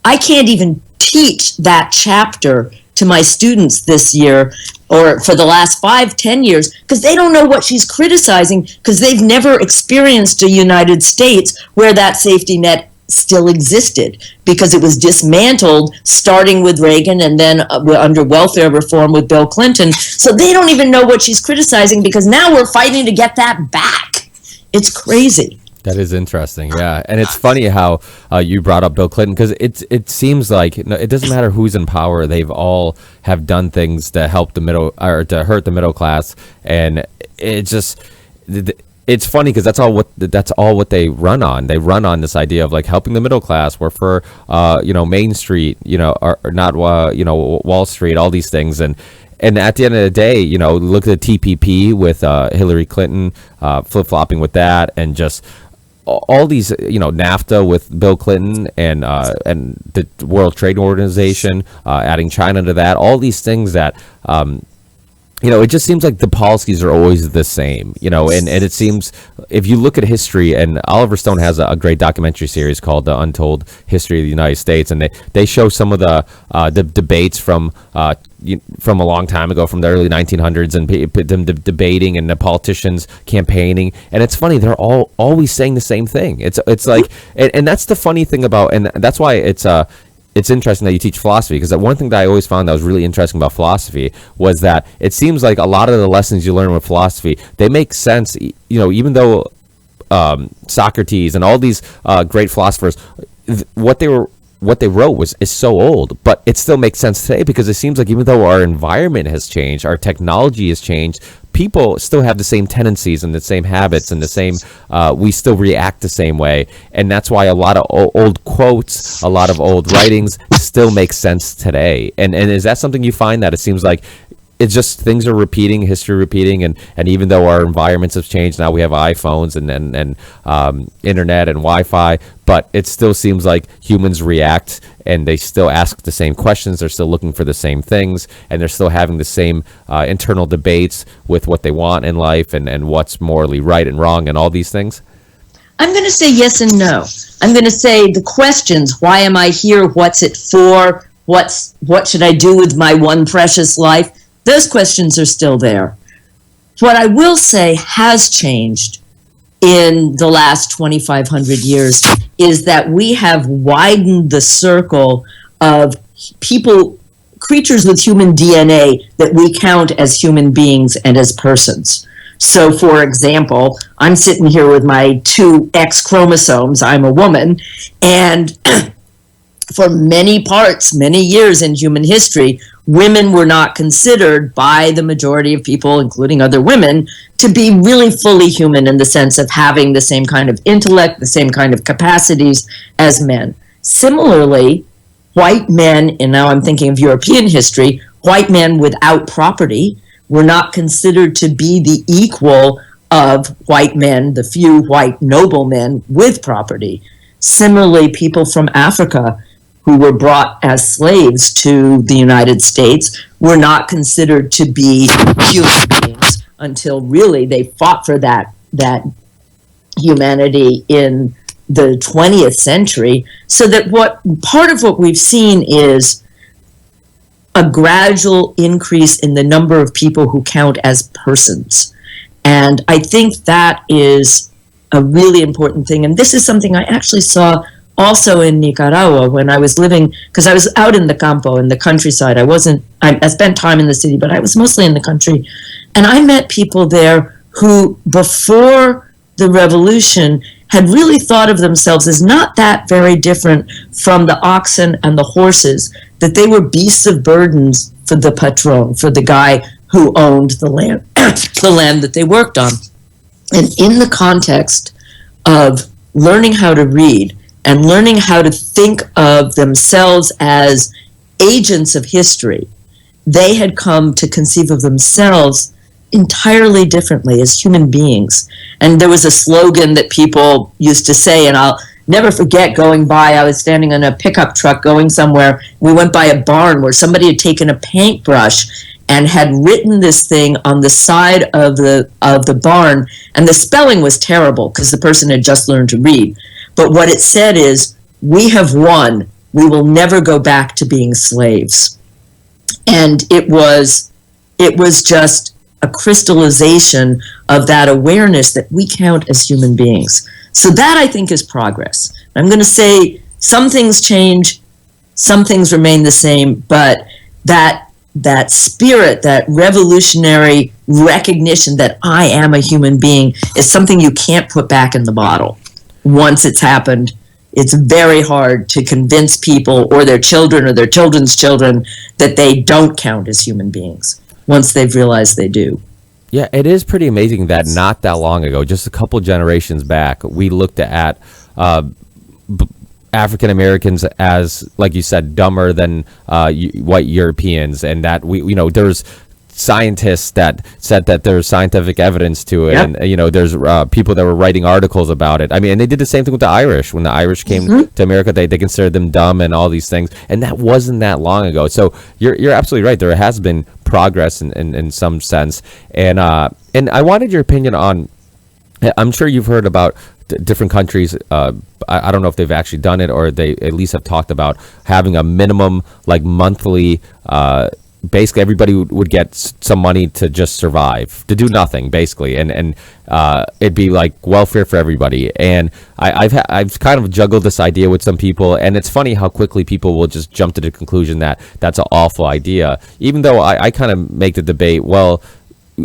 I can't even teach that chapter to my students this year or for the last 5-10 years because they don't know what she's criticizing, because they've never experienced a United States where that safety net still existed, because it was dismantled starting with Reagan and then under welfare reform with Bill Clinton. So they don't even know what she's criticizing, because now we're fighting to get that back. It's crazy. That is interesting, yeah. And it's funny how you brought up Bill Clinton, because it seems like it doesn't matter who's in power; they've all have done things to help the middle or to hurt the middle class, and it just. It's funny because that's all what they run on. They run on this idea of like helping the middle class. We're for Main Street, or not Wall Street, all these things, and at the end of the day, look at the TPP with Hillary Clinton, flip-flopping with that, and just all these, NAFTA with Bill Clinton, and the World Trade Organization, adding China to that. All these things that. It just seems like the policies are always the same, and it seems, if you look at history, and Oliver Stone has a great documentary series called The Untold History of the United States, and they show some of the debates from a long time ago, from the early 1900s, and them debating and the politicians campaigning, and it's funny, they're all always saying the same thing. It's like, and that's the funny thing about, and that's why it's interesting that you teach philosophy, because one thing that I always found that was really interesting about philosophy was that it seems like a lot of the lessons you learn with philosophy, they make sense, even though Socrates and all these great philosophers, what they wrote is so old, but it still makes sense today, because it seems like even though our environment has changed, our technology has changed, people still have the same tendencies and the same habits and the same, we still react the same way. And that's why a lot of old quotes, a lot of old writings still make sense today. And is that something you find, that it seems like it's just things are repeating, history repeating, and even though our environments have changed, now we have iPhones and internet and Wi-Fi, but it still seems like humans react and they still ask the same questions, they're still looking for the same things, and they're still having the same internal debates with what they want in life and what's morally right and wrong and all these things? I'm going to say yes and no. I'm going to say the questions, why am I here? What's it for? What should I do with my one precious life? Those questions are still there. What I will say has changed in the last 2,500 years is that we have widened the circle of people, creatures with human DNA that we count as human beings and as persons. So, for example, I'm sitting here with my 2 X chromosomes. I'm a woman, and for many years in human history, women were not considered by the majority of people, including other women, to be really fully human in the sense of having the same kind of intellect, the same kind of capacities as men. Similarly, white men, and now I'm thinking of European history, white men without property were not considered to be the equal of white men, the few white noblemen with property. Similarly, people from Africa who were brought as slaves to the United States were not considered to be human beings until really they fought for that humanity in the 20th century. So that part of what we've seen is a gradual increase in the number of people who count as persons. And I think that is a really important thing. And this is something I actually saw also in Nicaragua when I was living, because I was out in the campo, in the countryside. I spent time in the city, but I was mostly in the country. And I met people there who, before the revolution, had really thought of themselves as not that very different from the oxen and the horses, that they were beasts of burdens for the patron, for the guy who owned the land, the land that they worked on. And in the context of learning how to read and learning how to think of themselves as agents of history, they had come to conceive of themselves entirely differently as human beings. And there was a slogan that people used to say, and I'll never forget going by, I was standing on a pickup truck going somewhere. We went by a barn where somebody had taken a paintbrush and had written this thing on the side of the barn, and the spelling was terrible because the person had just learned to read. But what it said is, "We have won. We will never go back to being slaves." And it was just a crystallization of that awareness that we count as human beings. So that, I think, is progress. I'm going to say some things change, some things remain the same, but that spirit, that revolutionary recognition that I am a human being is something you can't put back in the bottle. Once it's happened, it's very hard to convince people or their children or their children's children that they don't count as human beings once they've realized they do. Yeah, it is pretty amazing that not that long ago, just a couple generations back, we looked at African Americans as, like you said, dumber than white Europeans, and that there's scientists that said that there's scientific evidence to it. Yep. And there's people that were writing articles about it. I mean, and they did the same thing with the Irish. When the Irish came to America, they considered them dumb and all these things, and that wasn't that long ago. So you're absolutely right. There has been progress in some sense, and I wanted your opinion on, I'm sure you've heard about different countries. I don't know if they've actually done it, or they at least have talked about having a minimum, like, monthly, basically everybody would get some money to just survive, to do nothing, basically, and it'd be like welfare for everybody. And I've kind of juggled this idea with some people, and it's funny how quickly people will just jump to the conclusion that that's an awful idea, even though I kind of make the debate, well,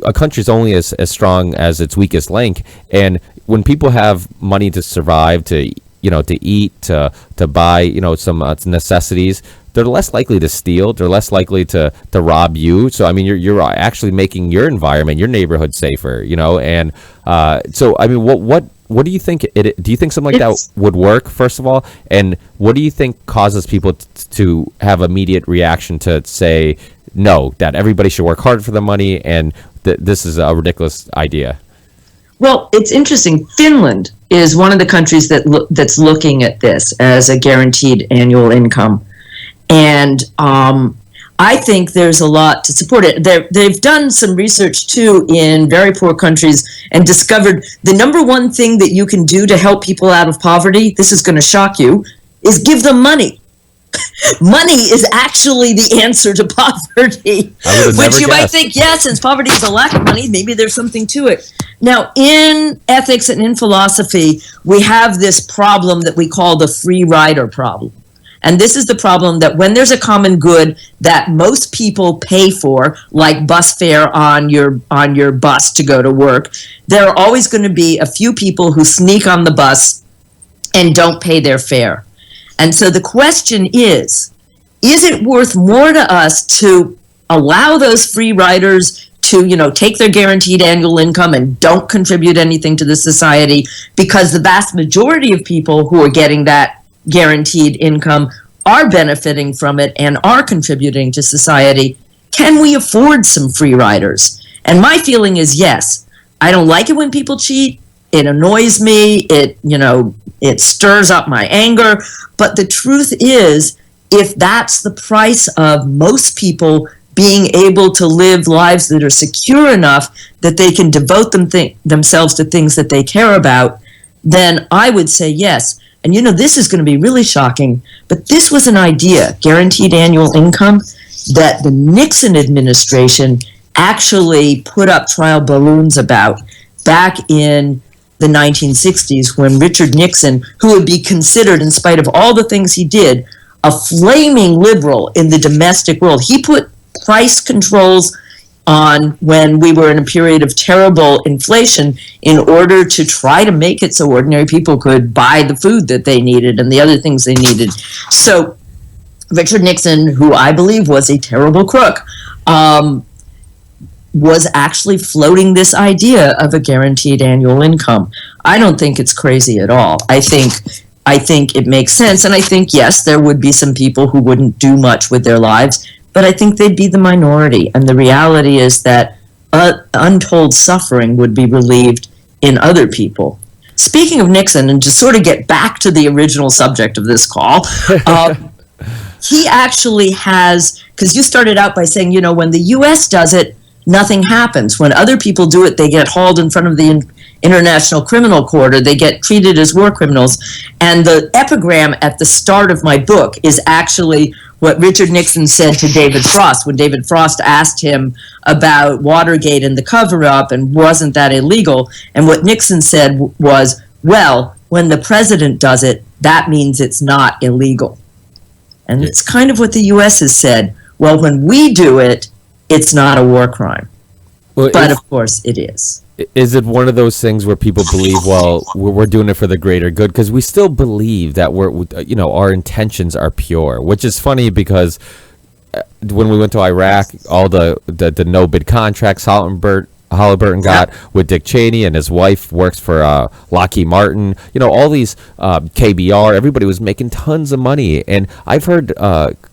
a country's only as strong as its weakest link, and when people have money to survive, to eat, to buy, some necessities, they're less likely to steal. They're less likely to rob you. So I mean, you're actually making your environment, your neighborhood safer. And so I mean, what do you think? Do you think something like that would work? First of all, and what do you think causes people to have immediate reaction to say no, that everybody should work hard for the money, and this is a ridiculous idea? Well, it's interesting. Finland is one of the countries that's looking at this as a guaranteed annual income. And I think there's a lot to support it. They've done some research too in very poor countries and discovered the number one thing that you can do to help people out of poverty, this is going to shock you, is give them money. Money is actually the answer to poverty, which you might think, yeah, since poverty is a lack of money, maybe there's something to it. Now, in ethics and in philosophy, we have this problem that we call the free rider problem. And this is the problem that when there's a common good that most people pay for, like bus fare on your bus to go to work, there are always going to be a few people who sneak on the bus and don't pay their fare. And so the question is it worth more to us to allow those free riders to, take their guaranteed annual income and don't contribute anything to the society, because the vast majority of people who are getting that guaranteed income are benefiting from it and are contributing to society? Can we afford some free riders? And my feeling is yes. I don't like it when people cheat. It annoys me. It stirs up my anger. But the truth is, if that's the price of most people being able to live lives that are secure enough that they can devote themselves to things that they care about, then I would say yes. And this is going to be really shocking, but this was an idea, guaranteed annual income, that the Nixon administration actually put up trial balloons about back in the 1960s, when Richard Nixon, who would be considered, in spite of all the things he did, a flaming liberal in the domestic world. He put price controls on when we were in a period of terrible inflation in order to try to make it so ordinary people could buy the food that they needed and the other things they needed. So Richard Nixon, who I believe was a terrible crook, was actually floating this idea of a guaranteed annual income. I don't think it's crazy at all. I think it makes sense, and I think, yes, there would be some people who wouldn't do much with their lives, but I think they'd be the minority. And the reality is that untold suffering would be relieved in other people. Speaking of Nixon, and to sort of get back to the original subject of this call, he actually has, because you started out by saying, when the U.S. does it, nothing happens. When other people do it, they get hauled in front of the International Criminal Court, or they get treated as war criminals. And the epigram at the start of my book is actually what Richard Nixon said to David Frost when David Frost asked him about Watergate and the cover-up and wasn't that illegal. And what Nixon said was, well, when the president does it, that means it's not illegal. And it's kind of what the U.S. has said. Well, when we do it, it's not a war crime. Well, but of course it is. Is it one of those things where people believe, well, we're doing it for the greater good? Because we still believe that our intentions are pure, which is funny because when we went to Iraq, all the no bid contracts Halliburton got with Dick Cheney, and his wife works for Lockheed Martin. All these KBR, everybody was making tons of money. And I've heard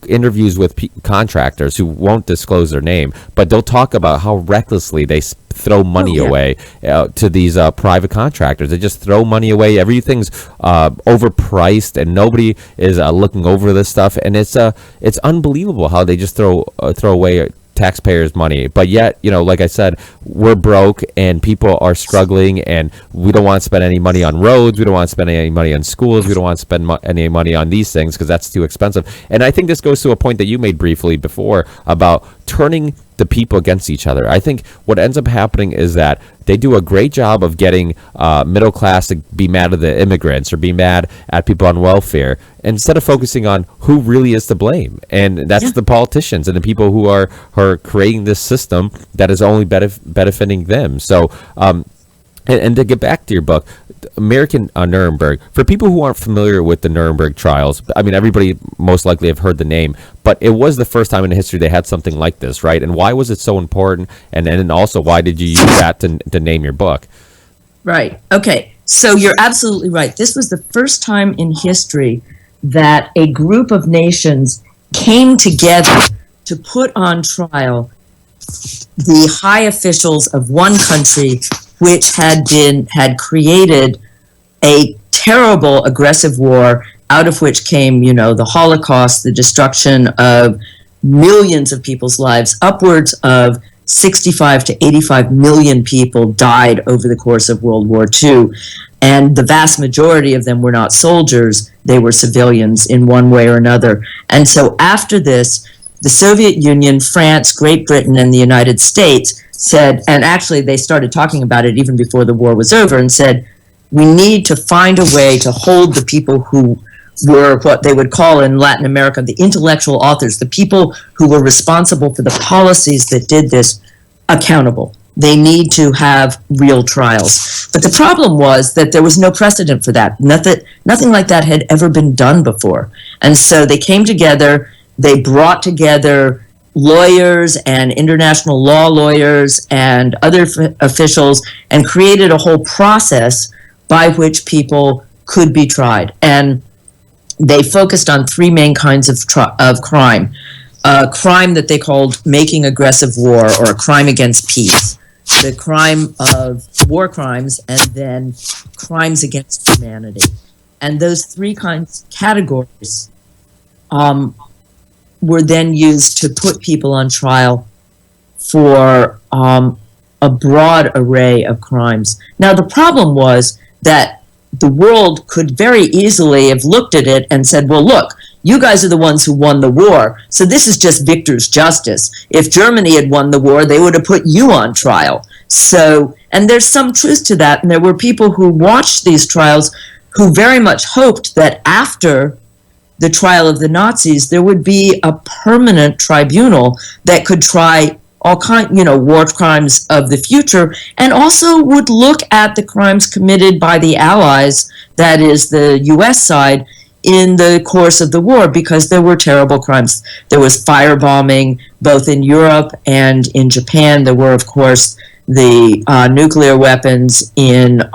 interviews with contractors who won't disclose their name, but they'll talk about how recklessly they throw money away to these private contractors. They just throw money away. Everything's overpriced, and nobody is looking over this stuff. And it's unbelievable how they just throw away taxpayers' money. But yet, like I said, we're broke and people are struggling, and we don't want to spend any money on roads. We don't want to spend any money on schools. We don't want to spend any money on these things because that's too expensive. And I think this goes to a point that you made briefly before about turning the people against each other. I think what ends up happening is that they do a great job of getting middle class to be mad at the immigrants or be mad at people on welfare instead of focusing on who really is to blame. And that's the politicians and the people who are creating this system that is only benefiting them. So, and to get back to your book, American Nuremberg, for people who aren't familiar with the Nuremberg trials, I mean, everybody most likely have heard the name, but it was the first time in history they had something like this, right? And why was it so important? And then also, why did you use that to name your book? Right. Okay. So you're absolutely right. This was the first time in history that a group of nations came together to put on trial the high officials of one country which had created a terrible aggressive war out of which came, the Holocaust, the destruction of millions of people's lives. Upwards of 65 to 85 million people died over the course of World War II. And the vast majority of them were not soldiers, they were civilians in one way or another. And so after this, the Soviet Union, France, Great Britain, and the United States said, and actually they started talking about it even before the war was over, and said, we need to find a way to hold the people who were what they would call in Latin America the intellectual authors, the people who were responsible for the policies that did this, accountable. They need to have real trials. But the problem was that there was no precedent for that. Nothing like that had ever been done before. And so they came together, they brought together lawyers and international law lawyers and other officials and created a whole process by which people could be tried. And they focused on three main kinds of crime. A crime that they called making aggressive war, or a crime against peace. The crime of war crimes, and then crimes against humanity. And those three categories were then used to put people on trial for a broad array of crimes. Now, the problem was that the world could very easily have looked at it and said, well, look, you guys are the ones who won the war, so this is just victor's justice. If Germany had won the war, they would have put you on trial. So, and there's some truth to that, and there were people who watched these trials who very much hoped that after the trial of the Nazis, there would be a permanent tribunal that could try all war crimes of the future, and also would look at the crimes committed by the Allies, that is the U.S. side, in the course of the war, because there were terrible crimes. There was firebombing both in Europe and in Japan. There were, of course, the nuclear weapons in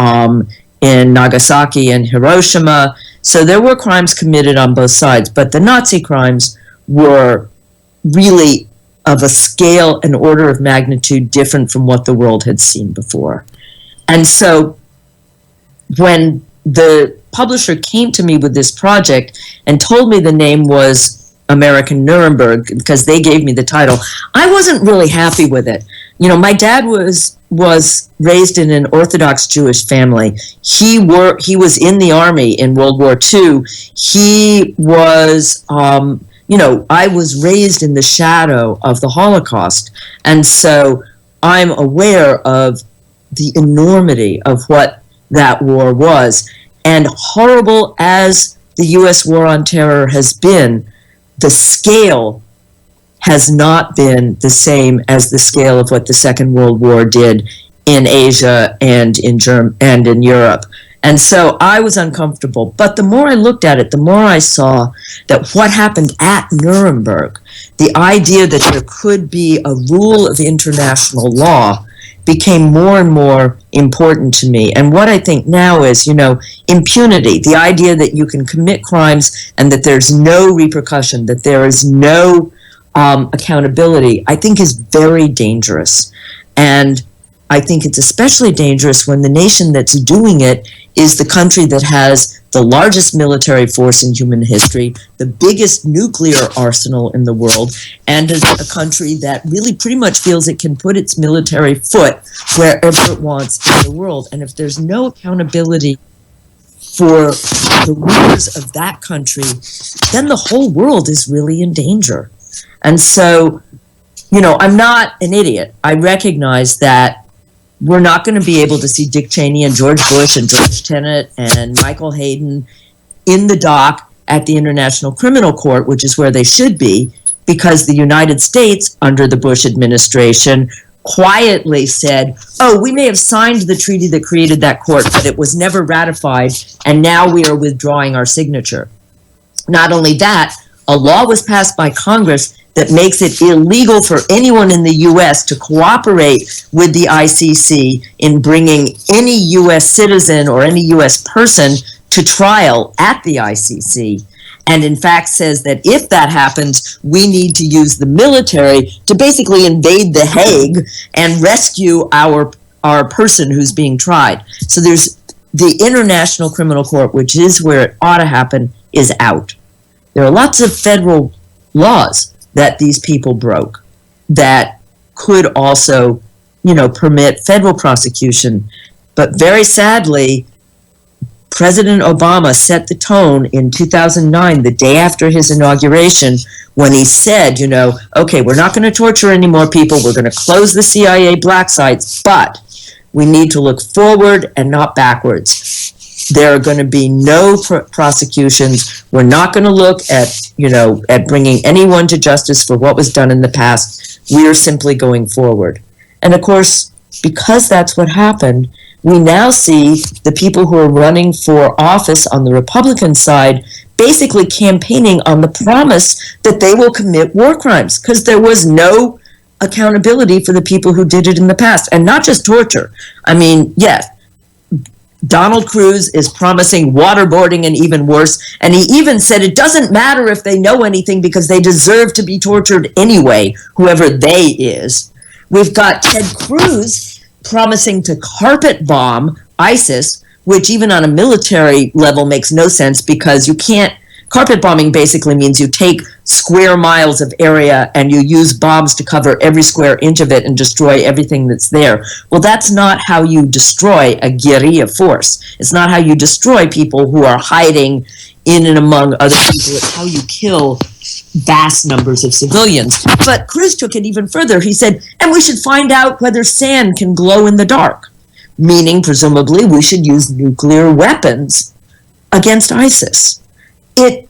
Nagasaki and Hiroshima. So there were crimes committed on both sides, but the Nazi crimes were really of a scale and order of magnitude different from what the world had seen before. And so when the publisher came to me with this project and told me the name was American Nuremberg, because they gave me the title, I wasn't really happy with it. You know, my dad was raised in an Orthodox Jewish family. He was in the army in World War II. He was, I was raised in the shadow of the Holocaust. And so I'm aware of the enormity of what that war was. And horrible as the U.S. war on terror has been, the scale has not been the same as the scale of what the Second World War did in Asia and in Europe. And so I was uncomfortable. But the more I looked at it, the more I saw that what happened at Nuremberg, the idea that there could be a rule of international law, became more and more important to me. And what I think now is, impunity, the idea that you can commit crimes and that there's no repercussion, that there is no accountability, I think is very dangerous. And I think it's especially dangerous when the nation that's doing it is the country that has the largest military force in human history, the biggest nuclear arsenal in the world, and a country that really pretty much feels it can put its military foot wherever it wants in the world. And if there's no accountability for the rulers of that country, then the whole world is really in danger. And so, I'm not an idiot. I recognize that we're not going to be able to see Dick Cheney and George Bush and George Tenet and Michael Hayden in the dock at the International Criminal Court, which is where they should be, because the United States, under the Bush administration, quietly said, we may have signed the treaty that created that court, but it was never ratified, and now we are withdrawing our signature. Not only that, a law was passed by Congress that makes it illegal for anyone in the U.S. to cooperate with the ICC in bringing any U.S. citizen or any U.S. person to trial at the ICC. And in fact says that if that happens, we need to use the military to basically invade The Hague and rescue our person who's being tried. So there's the International Criminal Court, which is where it ought to happen, is out. There are lots of federal laws that these people broke that could also, permit federal prosecution. But very sadly, President Obama set the tone in 2009, the day after his inauguration, when he said, okay, we're not going to torture any more people. We're going to close the CIA black sites, but we need to look forward and not backwards. There are going to be no prosecutions. We're not going to look at bringing anyone to justice for what was done in the past. We are simply going forward. And of course, because that's what happened, we now see the people who are running for office on the Republican side basically campaigning on the promise that they will commit war crimes, because there was no accountability for the people who did it in the past. And not just torture. I mean, yes, Donald Cruz is promising waterboarding and even worse. And he even said it doesn't matter if they know anything because they deserve to be tortured anyway, whoever they is. We've got Ted Cruz promising to carpet bomb ISIS, which even on a military level makes no sense, because you can't. Carpet bombing basically means you take square miles of area and you use bombs to cover every square inch of it and destroy everything that's there. Well, that's not how you destroy a guerrilla force. It's not how you destroy people who are hiding in and among other people. It's how you kill vast numbers of civilians. But Cruz took it even further. He said, and we should find out whether sand can glow in the dark, meaning presumably we should use nuclear weapons against ISIS. It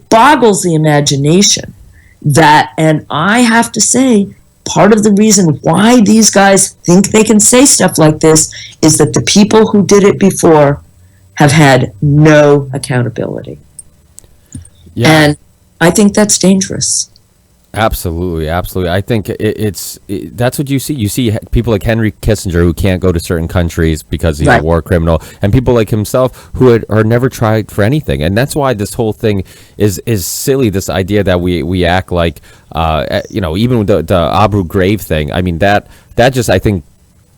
boggles the imagination that, and I have to say, part of the reason why these guys think they can say stuff like this is that the people who did it before have had no accountability. Yeah. And I think that's dangerous. Absolutely. I think that's what you see. You see people like Henry Kissinger who can't go to certain countries because he's a war criminal, and people like himself who are never tried for anything. And that's why this whole thing is silly. This idea that we act like, even with the Abu Ghraib thing. I mean, that just, I think,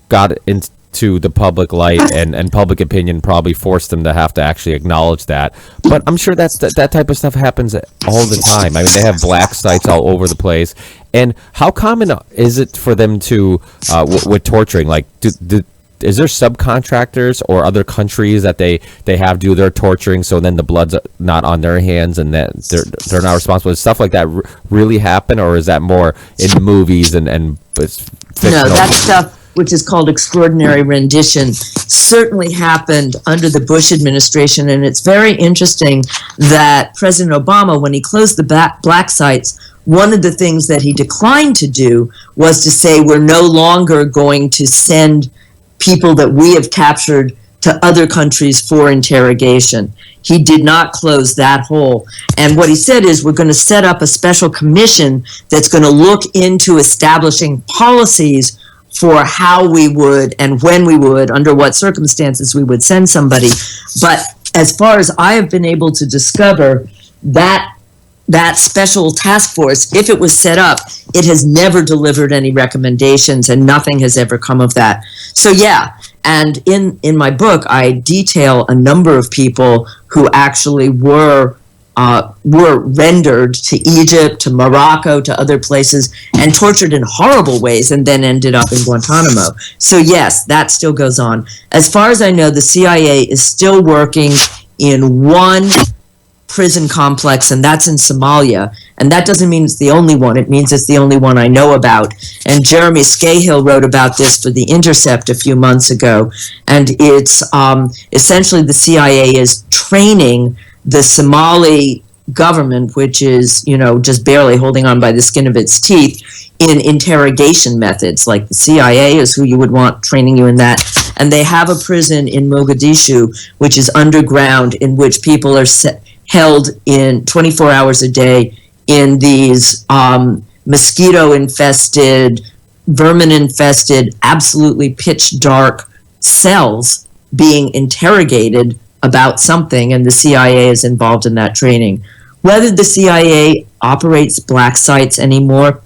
got into the public light, and public opinion probably forced them to have to actually acknowledge that. But I'm sure that type of stuff happens all the time. I mean, they have black sites all over the place. And how common is it for them to with torturing? Like, is there subcontractors or other countries that they have do their torturing, so then the blood's not on their hands and that they're not responsible? Does stuff like that really happen, or is that more in movies and it's fictional? No, that stuff, which is called extraordinary rendition, certainly happened under the Bush administration. And it's very interesting that President Obama, when he closed the black sites, one of the things that he declined to do was to say we're no longer going to send people that we have captured to other countries for interrogation. He did not close that hole. And what he said is we're going to set up a special commission that's going to look into establishing policies for how we would and when we would, under what circumstances we would send somebody. But as far as I have been able to discover, that special task force, if it was set up, it has never delivered any recommendations, and nothing has ever come of that. So yeah, and in my book, I detail a number of people who actually were rendered to Egypt, to Morocco, to other places, and tortured in horrible ways, and then ended up in Guantanamo. So yes, that still goes on. As far as I know, the CIA is still working in one prison complex, and that's in Somalia. And that doesn't mean it's the only one. It means it's the only one I know about. And Jeremy Scahill wrote about this for The Intercept a few months ago. And it's essentially the CIA is training the Somali government, which is, just barely holding on by the skin of its teeth, in interrogation methods. Like the CIA is who you would want training you in that. And they have a prison in Mogadishu, which is underground, in which people are held in 24 hours a day in these mosquito-infested, vermin-infested, absolutely pitch dark cells being interrogated about something, and the CIA is involved in that training. Whether the CIA operates black sites anymore,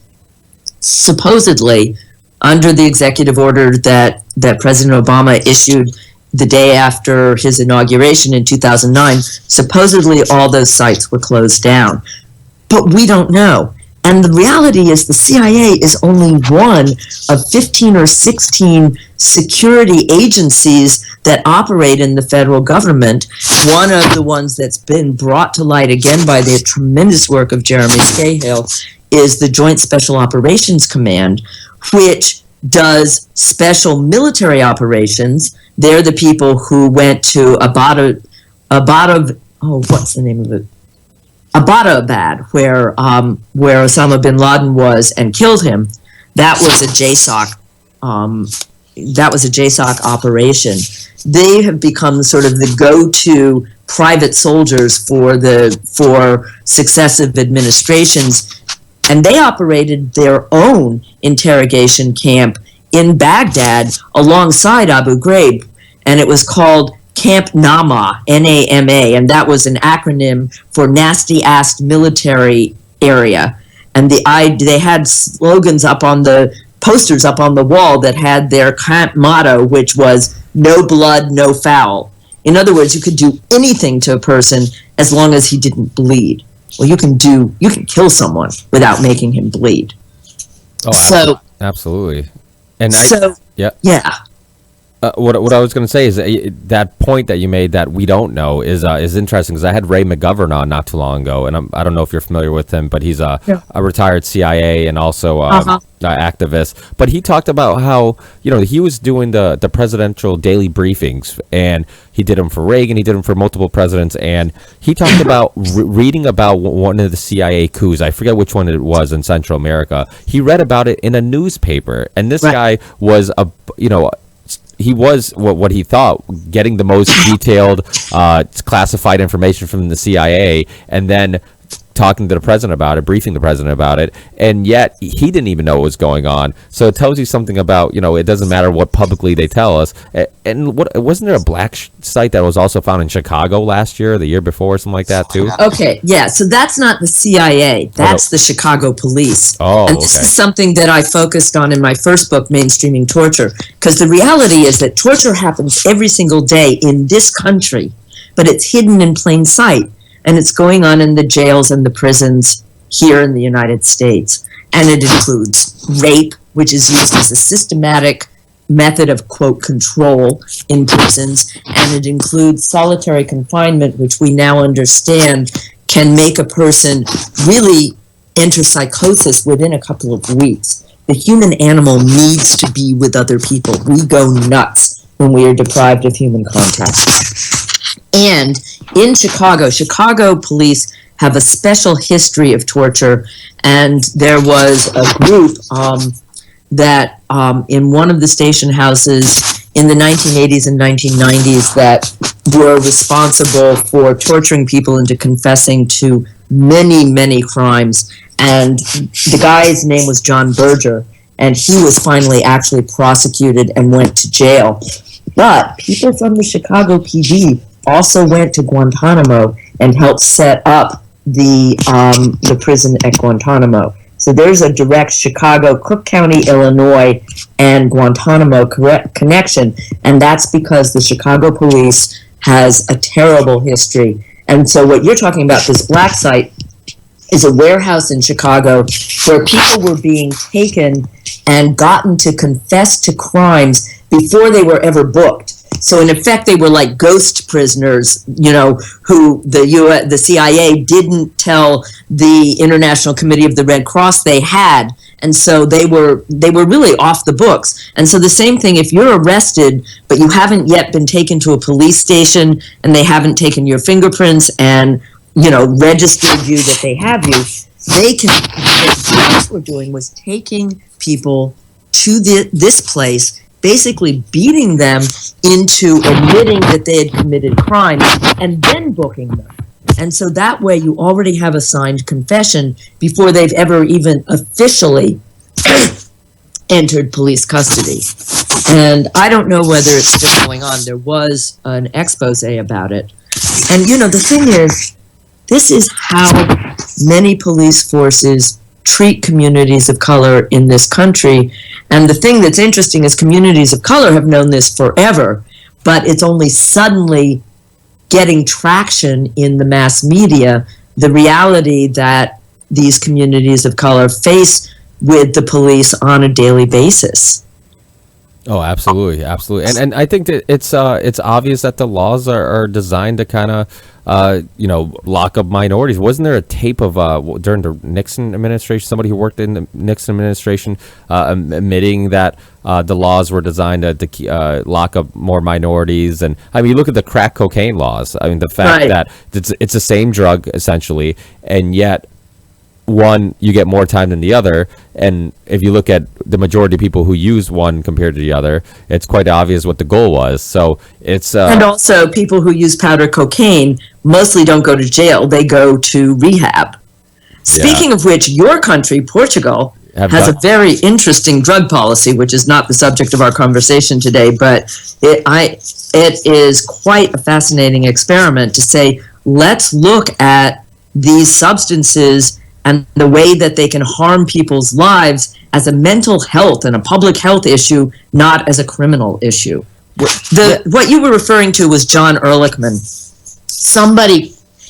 supposedly, under the executive order that President Obama issued the day after his inauguration in 2009, supposedly all those sites were closed down. but we don't know. And the reality is the CIA is only one of 15 or 16 security agencies that operate in the federal government. One of the ones that's been brought to light again by the tremendous work of Jeremy Scahill is the Joint Special Operations Command, which does special military operations. They're the people who went to what's the name of it? Abbottabad, where Osama bin Laden was, and killed him. That was a JSOC. That was a JSOC operation. They have become sort of the go-to private soldiers for successive administrations, and they operated their own interrogation camp in Baghdad alongside Abu Ghraib, and it was called Camp Nama, N-A-M-A, and that was an acronym for Nasty Ass Military Area. And they had slogans up on the posters up on the wall that had their camp motto, which was "No blood, no foul." In other words, you could do anything to a person as long as he didn't bleed. Well, you can kill someone without making him bleed. Oh, absolutely. And yeah. What I was going to say is that point that you made that we don't know is interesting, because I had Ray McGovern on not too long ago, and I don't know if you're familiar with him, but he's a retired CIA and also activist. But he talked about how he was doing the presidential daily briefings, and he did them for Reagan, he did them for multiple presidents, and he talked about reading about one of the CIA coups. I forget which one it was in Central America. He read about it in a newspaper, and this guy was he was what he thought getting the most detailed classified information from the CIA, and then talking to the president about it, briefing the president about it, and yet he didn't even know what was going on. So it tells you something about, it doesn't matter what publicly they tell us. And wasn't there a black site that was also found in Chicago last year, the year before, something like that too? Okay, yeah, so that's not the CIA, that's the Chicago police. Oh, and this is something that I focused on in my first book, Mainstreaming Torture, because the reality is that torture happens every single day in this country, but it's hidden in plain sight. And it's going on in the jails and the prisons here in the United States. And it includes rape, which is used as a systematic method of, quote, control in prisons. And it includes solitary confinement, which we now understand can make a person really enter psychosis within a couple of weeks. The human animal needs to be with other people. We go nuts when we are deprived of human contact. And in Chicago police have a special history of torture, and there was a group that in one of the station houses in the 1980s and 1990s that were responsible for torturing people into confessing to many, many crimes. And the guy's name was John Berger, and he was finally actually prosecuted and went to jail. But people from the Chicago PD also went to Guantanamo and helped set up the prison at Guantanamo. So there's a direct Chicago, Cook County, Illinois, and Guantanamo connection, and that's because the Chicago police has a terrible history. And so what you're talking about, this black site, is a warehouse in Chicago where people were being taken and gotten to confess to crimes before they were ever booked. So in effect, they were like ghost prisoners, who the CIA didn't tell the International Committee of the Red Cross they had, and so they were really off the books. And so the same thing, if you're arrested but you haven't yet been taken to a police station and they haven't taken your fingerprints and registered you that they have you, they can. What police were doing was taking people to this place, basically beating them into admitting that they had committed crimes and then booking them. And so that way you already have a signed confession before they've ever even officially entered police custody. And I don't know whether it's still going on. There was an expose about it. And the thing is, this is how many police forces treat communities of color in this country. And the thing that's interesting is communities of color have known this forever, but it's only suddenly getting traction in the mass media, the reality that these communities of color face with the police on a daily basis. Oh, absolutely, absolutely, and I think that it's obvious that the laws are designed to kind of lock up minorities. Wasn't there a tape of during the Nixon administration, somebody who worked in the Nixon administration admitting that the laws were designed to lock up more minorities? And I mean, you look at the crack cocaine laws. I mean, the fact that it's the same drug essentially, and yet one, you get more time than the other, and if you look at the majority of people who use one compared to the other, it's quite obvious what the goal was. So it's and also people who use powder cocaine mostly don't go to jail, they go to rehab. Speaking of which, your country, Portugal, has a very interesting drug policy, which is not the subject of our conversation today, but it is quite a fascinating experiment to say, let's look at these substances and the way that they can harm people's lives as a mental health and a public health issue, not as a criminal issue. What you were referring to was John Ehrlichman.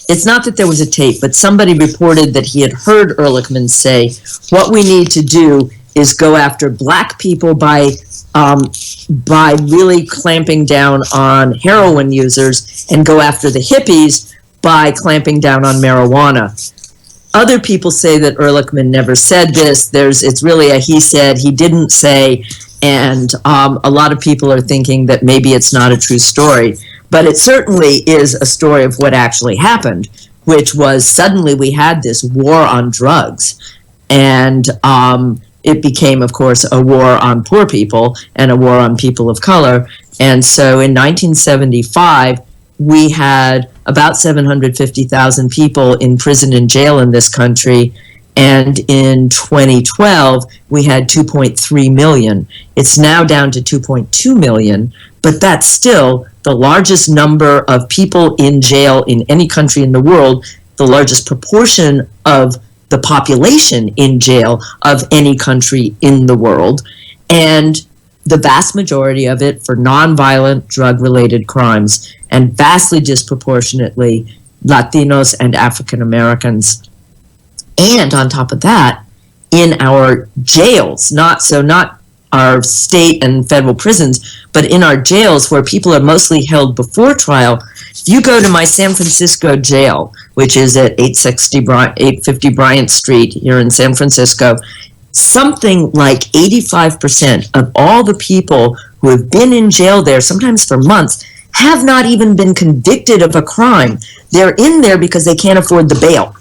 It's not that there was a tape, but somebody reported that he had heard Ehrlichman say, what we need to do is go after black people by really clamping down on heroin users, and go after the hippies by clamping down on marijuana. Other people say that Ehrlichman never said this. It's really a he said, he didn't say, and a lot of people are thinking that maybe it's not a true story. But it certainly is a story of what actually happened, which was suddenly we had this war on drugs, and it became, of course, a war on poor people and a war on people of color. And so in 1975, we had about 750,000 people in prison and jail in this country, and in 2012 we had 2.3 million. It's now down to 2.2 million, but that's still the largest number of people in jail in any country in the world, the largest proportion of the population in jail of any country in the world, and the vast majority of it for nonviolent drug-related crimes, and vastly disproportionately Latinos and African Americans. And on top of that, in our jails, not our state and federal prisons, but in our jails where people are mostly held before trial. If you go to my San Francisco jail, which is at 850 Bryant Street here in San Francisco, something like 85% of all the people who have been in jail there, sometimes for months, have not even been convicted of a crime. They're in there because they can't afford the bail.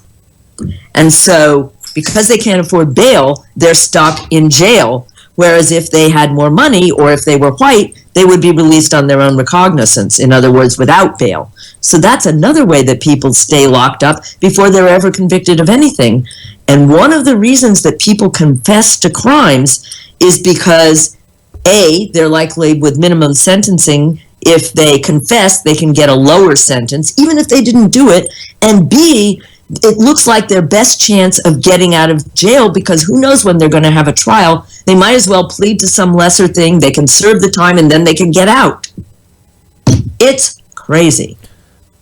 And so, because they can't afford bail, they're stuck in jail. Whereas if they had more money, or if they were white, they would be released on their own recognizance, in other words, without bail. So that's another way that people stay locked up before they're ever convicted of anything. And one of the reasons that people confess to crimes is because, A, they're likely with minimum sentencing. If they confess, they can get a lower sentence, even if they didn't do it. And B, it looks like their best chance of getting out of jail, because who knows when they're going to have a trial. They might as well plead to some lesser thing. They can serve the time and then they can get out. It's crazy.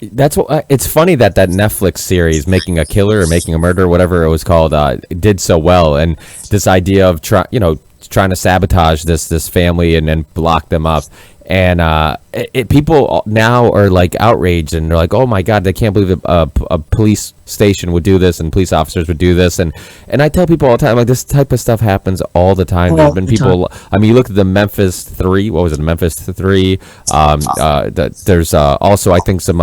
That's what it's funny that Netflix series, Making a Killer or Making a Murder, whatever it was called, did so well. And this idea of trying to sabotage this family and then block them up. And people now are like outraged, and they're like, "Oh my God, they can't believe a police station would do this, and police officers would do this." And I tell people all the time, like, this type of stuff happens all the time. There's been people. I mean, you look at the Memphis 3. What was it? Memphis 3. There's also, I think, some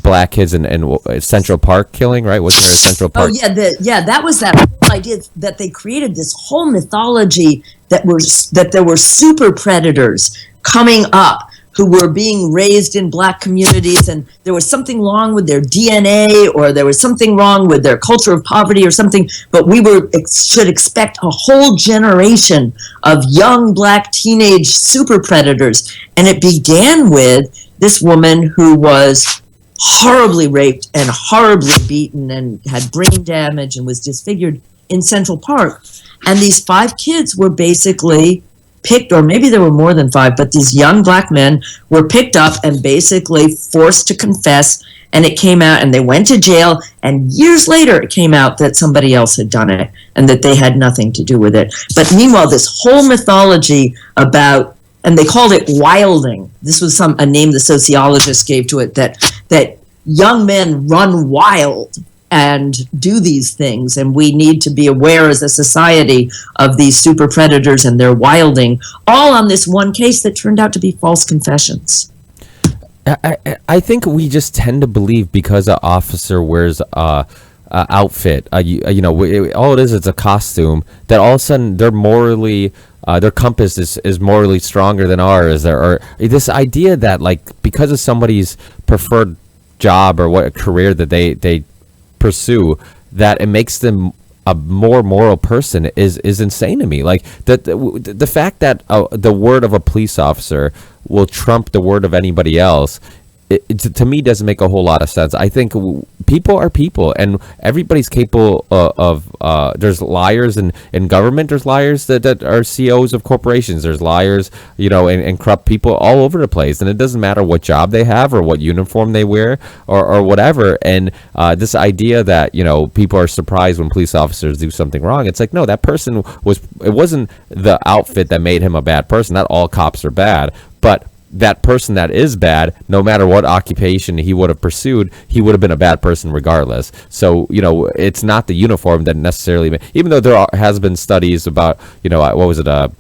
black kids in Central Park killing. Right? Wasn't there a Central Park? Oh yeah, that was that whole idea that they created this whole mythology that there were super predators coming up who were being raised in black communities, and there was something wrong with their DNA, or there was something wrong with their culture of poverty or something, but we should expect a whole generation of young black teenage super predators. And it began with this woman who was horribly raped and horribly beaten and had brain damage and was disfigured in Central Park. And these 5 kids were basically picked, or maybe there were more than 5, but these young black men were picked up and basically forced to confess and it came out, and they went to jail, and years later it came out that somebody else had done it and that they had nothing to do with it. But meanwhile, this whole mythology about, and they called it wilding. This was a name the sociologists gave to it, that young men run wild and do these things, and we need to be aware as a society of these super predators and their wilding, all on this one case that turned out to be false confessions. I think we just tend to believe because an officer wears a outfit, all it is, it's a costume, that all of a sudden they're morally, their compass is morally stronger than ours, or this idea that, like, because of somebody's preferred job or what career that they pursue, that it makes them a more moral person is insane to me. Like, the fact that the word of a police officer will trump the word of anybody else, it to me doesn't make a whole lot of sense. I think people are people, and everybody's capable of there's liars in government, there's liars that are CEOs of corporations, there's liars, and corrupt people all over the place, and it doesn't matter what job they have or what uniform they wear or whatever. And this idea that people are surprised when police officers do something wrong, it's like, no, that person it wasn't the outfit that made him a bad person. Not all cops are bad, but that person that is bad, no matter what occupation he would have pursued, he would have been a bad person regardless. So, it's not the uniform that necessarily, even though there has been studies about, what was it,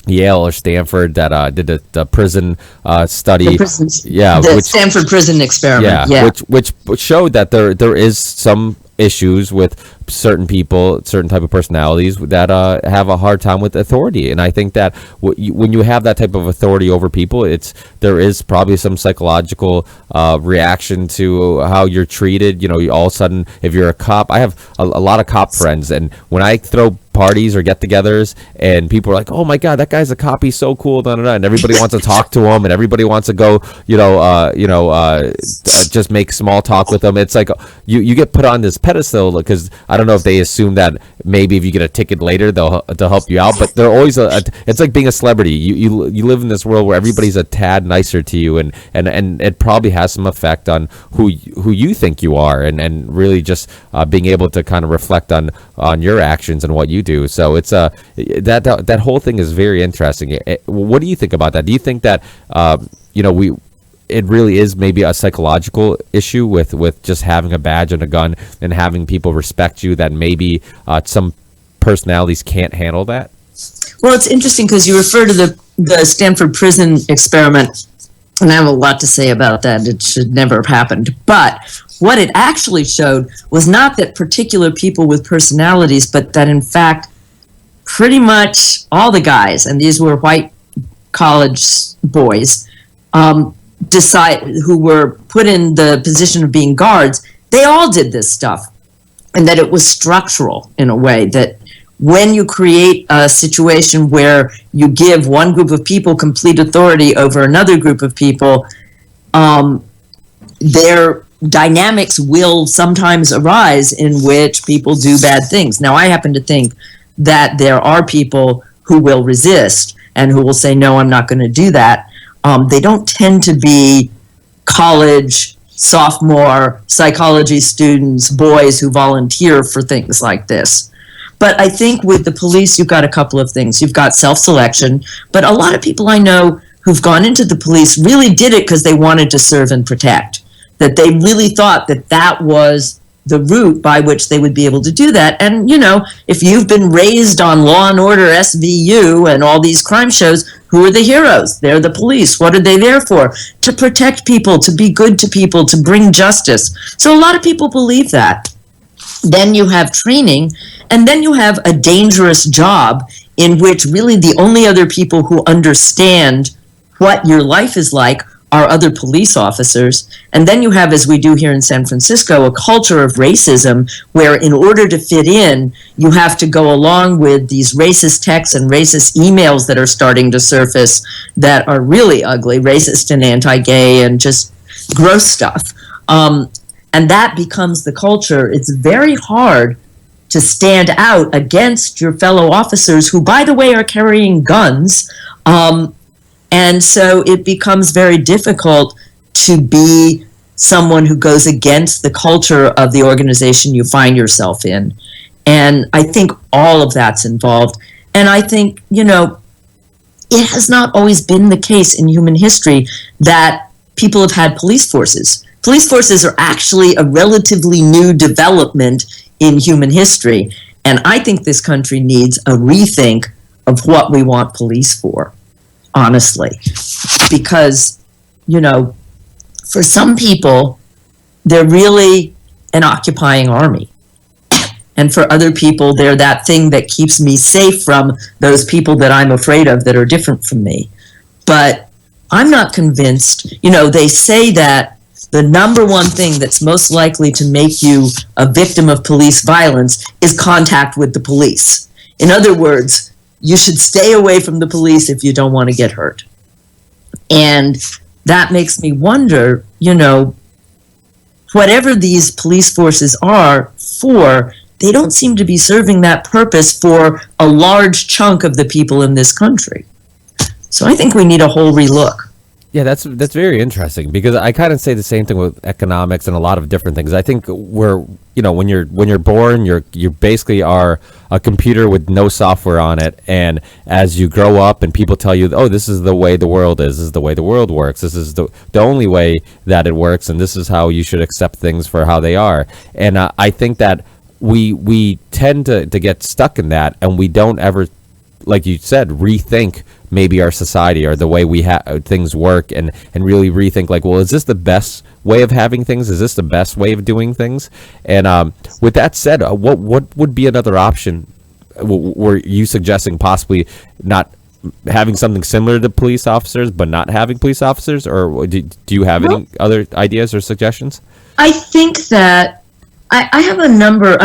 Yale or Stanford that did the prison study. The Stanford prison experiment. Yeah. Which showed that there is some issues with certain people, certain type of personalities that have a hard time with authority. And I think that when you have that type of authority over people, there is probably some psychological reaction to how you're treated. All of a sudden, if you're a cop, I have a lot of cop friends, and when I throw parties or get-togethers and people are like, oh my god, that guy's a cop, he's so cool, and everybody wants to talk to him, and everybody wants to go just make small talk with them. It's like you get put on this pedestal, because I don't know if they assume that maybe if you get a ticket later they'll help you out, but they're always it's like being a celebrity. You live in this world where everybody's a tad nicer to you, and it probably has some effect on who you think you are, and really just being able to kind of reflect on your actions and what you do. So it's that whole thing is very interesting. What do you think about that? Do you think that it really is maybe a psychological issue with just having a badge and a gun and having people respect you, that maybe some personalities can't handle that? Well, it's interesting because you refer to the Stanford prison experiment, and I have a lot to say about that. It should never have happened. But what it actually showed was not that particular people with personalities, but that in fact, pretty much all the guys, and these were white college boys, who were put in the position of being guards, they all did this stuff, and that it was structural in a way, that when you create a situation where you give one group of people complete authority over another group of people, their dynamics will sometimes arise in which people do bad things. Now, I happen to think that there are people who will resist and who will say, no, I'm not going to do that. They don't tend to be college, sophomore psychology students, boys who volunteer for things like this. But I think with the police, you've got a couple of things. You've got self-selection, but a lot of people I know who've gone into the police really did it because they wanted to serve and protect, that they really thought that that was the route by which they would be able to do that. And, if you've been raised on Law and Order, SVU, and all these crime shows, who are the heroes? They're the police. What are they there for? To protect people, to be good to people, to bring justice. So a lot of people believe that. Then you have training, and then you have a dangerous job in which really the only other people who understand what your life is like are other police officers. And then you have, as we do here in San Francisco, a culture of racism where in order to fit in, you have to go along with these racist texts and racist emails that are starting to surface that are really ugly, racist and anti-gay and just gross stuff. And that becomes the culture. It's very hard to stand out against your fellow officers who, by the way, are carrying guns. And so it becomes very difficult to be someone who goes against the culture of the organization you find yourself in. And I think all of that's involved. And I think, it has not always been the case in human history that people have had police forces. Police forces are actually a relatively new development in human history. And I think this country needs a rethink of what we want police for, honestly. Because, for some people, they're really an occupying army. And for other people, they're that thing that keeps me safe from those people that I'm afraid of that are different from me. But I'm not convinced. They say that the number one thing that's most likely to make you a victim of police violence is contact with the police. In other words, you should stay away from the police if you don't want to get hurt. And that makes me wonder, whatever these police forces are for, they don't seem to be serving that purpose for a large chunk of the people in this country. So I think we need a whole relook. Yeah, that's very interesting, because I kind of say the same thing with economics and a lot of different things. I think when you're born, you basically are a computer with no software on it, and as you grow up and people tell you, oh, this is the way the world is, this is the way the world works, this is the only way that it works, and this is how you should accept things for how they are. And I think that we tend to get stuck in that, and we don't ever, like you said, rethink maybe our society or the way things work, and really rethink, like, well, is this the best way of having things? Is this the best way of doing things? And with that said, what would be another option? Were you suggesting possibly not having something similar to police officers, but not having police officers? Or do you have any other ideas or suggestions? I think that I have a number.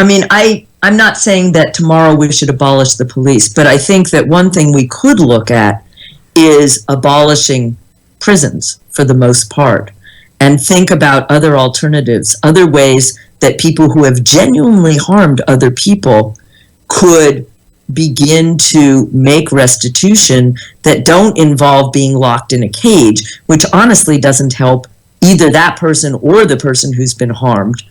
I'm not saying that tomorrow we should abolish the police, but I think that one thing we could look at is abolishing prisons for the most part, and think about other alternatives, other ways that people who have genuinely harmed other people could begin to make restitution that don't involve being locked in a cage, which honestly doesn't help either that person or the person who's been harmed.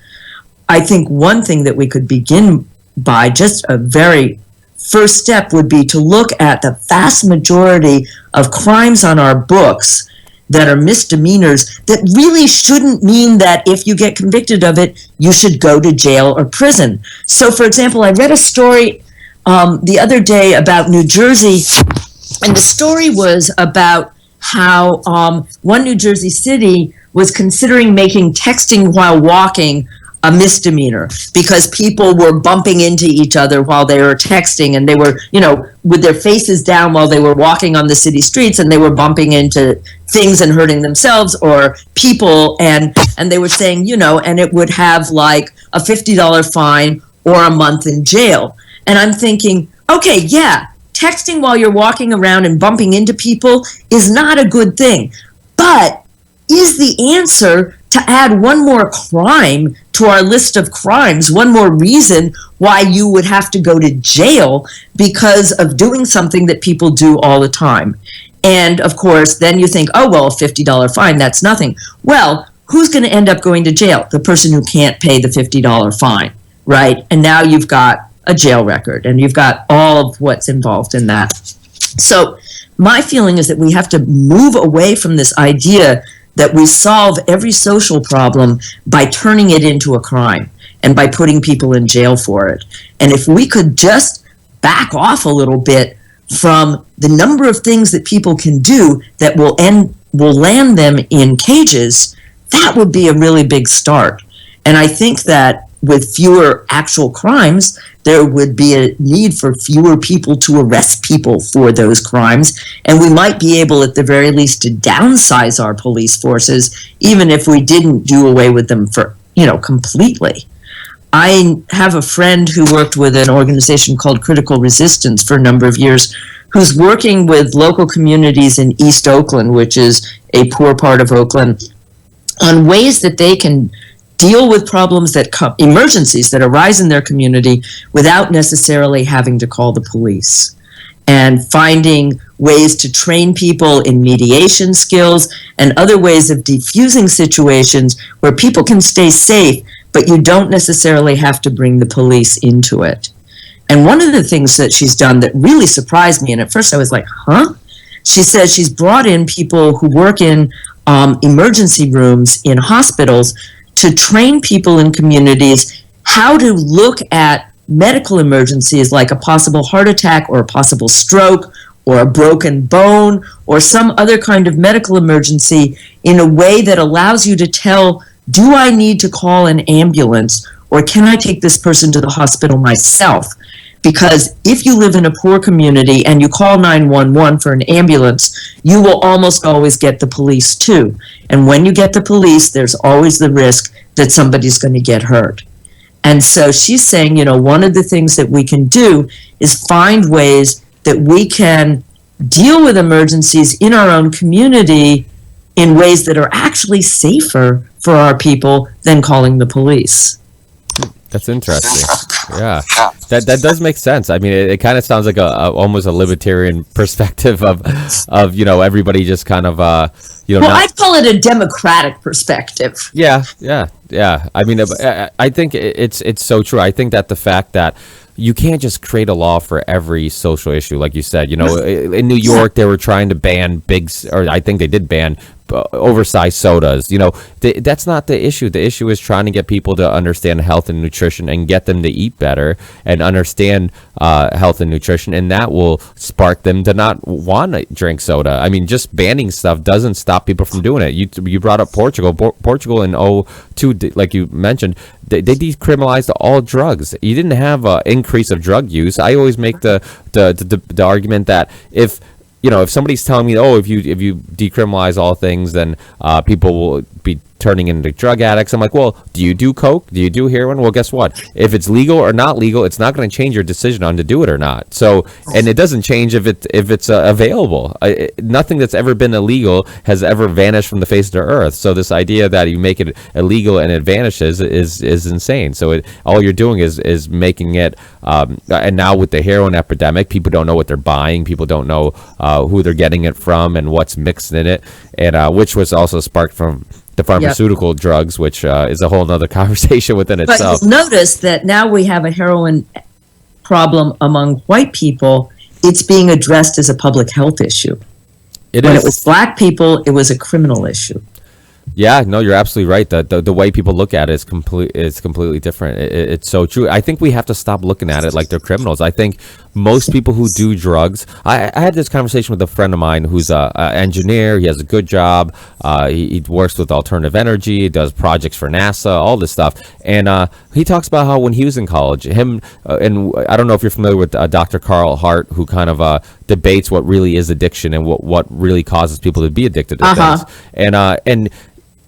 I think one thing that we could begin by, just a very first step, would be to look at the vast majority of crimes on our books that are misdemeanors that really shouldn't mean that if you get convicted of it, you should go to jail or prison. So, for example, I read a story the other day about New Jersey, and the story was about how one New Jersey city was considering making texting while walking a misdemeanor, because people were bumping into each other while they were texting, and they were, with their faces down while they were walking on the city streets, and they were bumping into things and hurting themselves or people, and they were saying, and it would have like a $50 fine or a month in jail. And I'm thinking, okay, yeah, texting while you're walking around and bumping into people is not a good thing, but is the answer to add one more crime to our list of crimes, one more reason why you would have to go to jail because of doing something that people do all the time. And of course, then you think, oh, well, a $50 fine, that's nothing. Well, who's going to end up going to jail? The person who can't pay the $50 fine, right? And now you've got a jail record, and you've got all of what's involved in that. So my feeling is that we have to move away from this idea that we solve every social problem by turning it into a crime and by putting people in jail for it. And if we could just back off a little bit from the number of things that people can do that will land them in cages, that would be a really big start. And I think that with fewer actual crimes, there would be a need for fewer people to arrest people for those crimes. And we might be able, at the very least, to downsize our police forces, even if we didn't do away with them for, completely. I have a friend who worked with an organization called Critical Resistance for a number of years, who's working with local communities in East Oakland, which is a poor part of Oakland, on ways that they can deal with problems that come, emergencies that arise in their community, without necessarily having to call the police. and finding ways to train people in mediation skills and other ways of diffusing situations where people can stay safe, but you don't necessarily have to bring the police into it. And one of the things that she's done that really surprised me, and at first I was like, huh? She says she's brought in people who work in emergency rooms in hospitals to train people in communities how to look at medical emergencies like a possible heart attack or a possible stroke or a broken bone or some other kind of medical emergency in a way that allows you to tell, do I need to call an ambulance or can I take this person to the hospital myself? Because if you live in a poor community and you call 911 for an ambulance, you will almost always get the police too. And when you get the police, there's always the risk that somebody's going to get hurt. And so she's saying, one of the things that we can do is find ways that we can deal with emergencies in our own community in ways that are actually safer for our people than calling the police. That's interesting. Yeah, that does make sense. I mean, it kind of sounds like almost a libertarian perspective of everybody just kind of Well, I call it a democratic perspective. Yeah. I mean, I think it's so true. I think that the fact that you can't just create a law for every social issue, like you said. In New York, they were trying to ban or I think they did ban oversized sodas. That's not the issue. The issue is trying to get people to understand health and nutrition and get them to eat better and understand health and nutrition, and that will spark them to not want to drink soda. I mean, just banning stuff doesn't stop people from doing it. You brought up Portugal. Portugal in 2002, like you mentioned, they decriminalized all drugs. You didn't have an increase of drug use. I always make the argument that if somebody's telling me, if you decriminalize all things, then people will be turning into drug addicts. I'm like, well, do you do coke? Do you do heroin? Well, guess what? If it's legal or not legal, it's not going to change your decision on to do it or not. So, and it doesn't change if it's available. Nothing that's ever been illegal has ever vanished from the face of the earth. So this idea that you make it illegal and it vanishes is insane. So all you're doing is making it. And now with the heroin epidemic, people don't know what they're buying. People don't know who they're getting it from and what's mixed in it, and which was also sparked from the pharmaceutical drugs, which is a whole nother conversation within itself. But notice that now we have a heroin problem among white people. It's being addressed as a public health issue. When it was black people, it was a criminal issue. Yeah, no, you're absolutely right. The way people look at it is completely different. It's so true. I think we have to stop looking at it like they're criminals. I think most people who do drugs, I had this conversation with a friend of mine who's an engineer. He has a good job. He works with alternative energy. He does projects for NASA, all this stuff. And he talks about how when he was in college, and I don't know if you're familiar with Dr. Carl Hart, who kind of debates what really is addiction and what really causes people to be addicted to things. And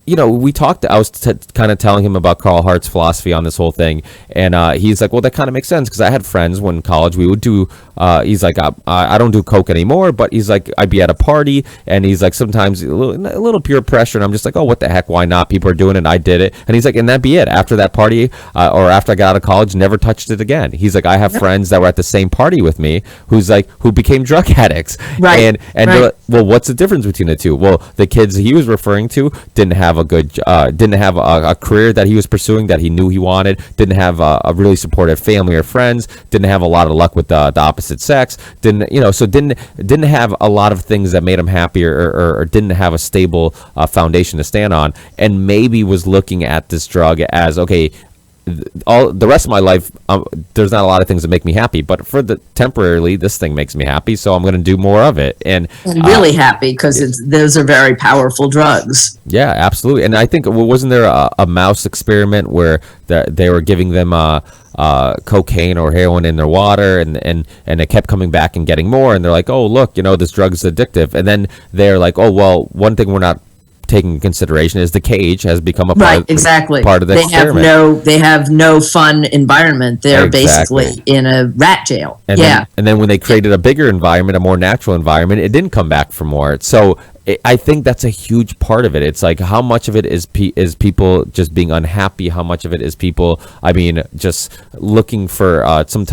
we talked. I was kind of telling him about Carl Hart's philosophy on this whole thing, and he's like, "Well, that kind of makes sense because I had friends when in college we would do." He's like, "I don't do coke anymore," but he's like, "I'd be at a party, and he's like, sometimes a little peer pressure, and I'm just like, oh, what the heck? Why not? People are doing it. I did it." And he's like, "And that'd be it. After that party, or after I got out of college, never touched it again." He's like, "I have friends that were at the same party with me who became drug addicts." Right. And they're like, well, what's the difference between the two? Well, the kids he was referring to didn't have a career that he was pursuing that he knew he wanted, didn't have a really supportive family or friends, didn't have a lot of luck with the opposite sex, didn't have a lot of things that made him happy, or didn't have a stable foundation to stand on, and maybe was looking at this drug as, okay, all the rest of my life, there's not a lot of things that make me happy, but for the temporarily, this thing makes me happy, so I'm going to do more of it, and really happy because those are very powerful drugs. Yeah, absolutely. And I think, wasn't there a mouse experiment where they were giving them cocaine or heroin in their water, and it kept coming back and getting more, and they're like, oh, look, this drug is addictive, and then they're like, oh, well, one thing we're not taking into consideration is the cage has become a exactly. part of the experiment. They have no fun environment. They're Exactly. basically in a rat jail. And then when they created a bigger environment, a more natural environment, it didn't come back for more. So I think that's a huge part of it. It's like how much of it is people just being unhappy, how much of it is people, I mean, just looking for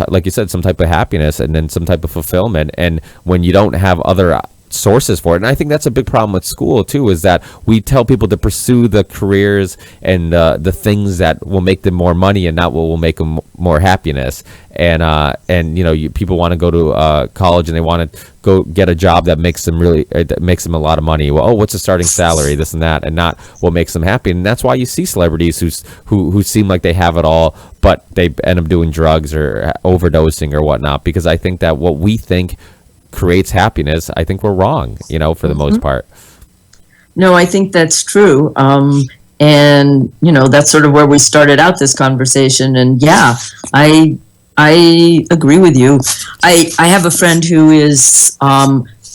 like you said, some type of happiness and then some type of fulfillment. And when you don't have other sources for it, and I think that's a big problem with school too, is that we tell people to pursue the careers and the things that will make them more money and not what will make them more happiness. And you know, people want to go to college and they want to go get a job that makes them a lot of money. Well, what's the starting salary, this and that, and not what makes them happy. And that's why you see celebrities who seem like they have it all, but they end up doing drugs or overdosing or whatnot, because I think that what we think creates happiness, I think we're wrong, you know, for the most part. No, I think that's true. And, you know, that's sort of where we started out this conversation. And yeah, I agree with you. I have a friend who is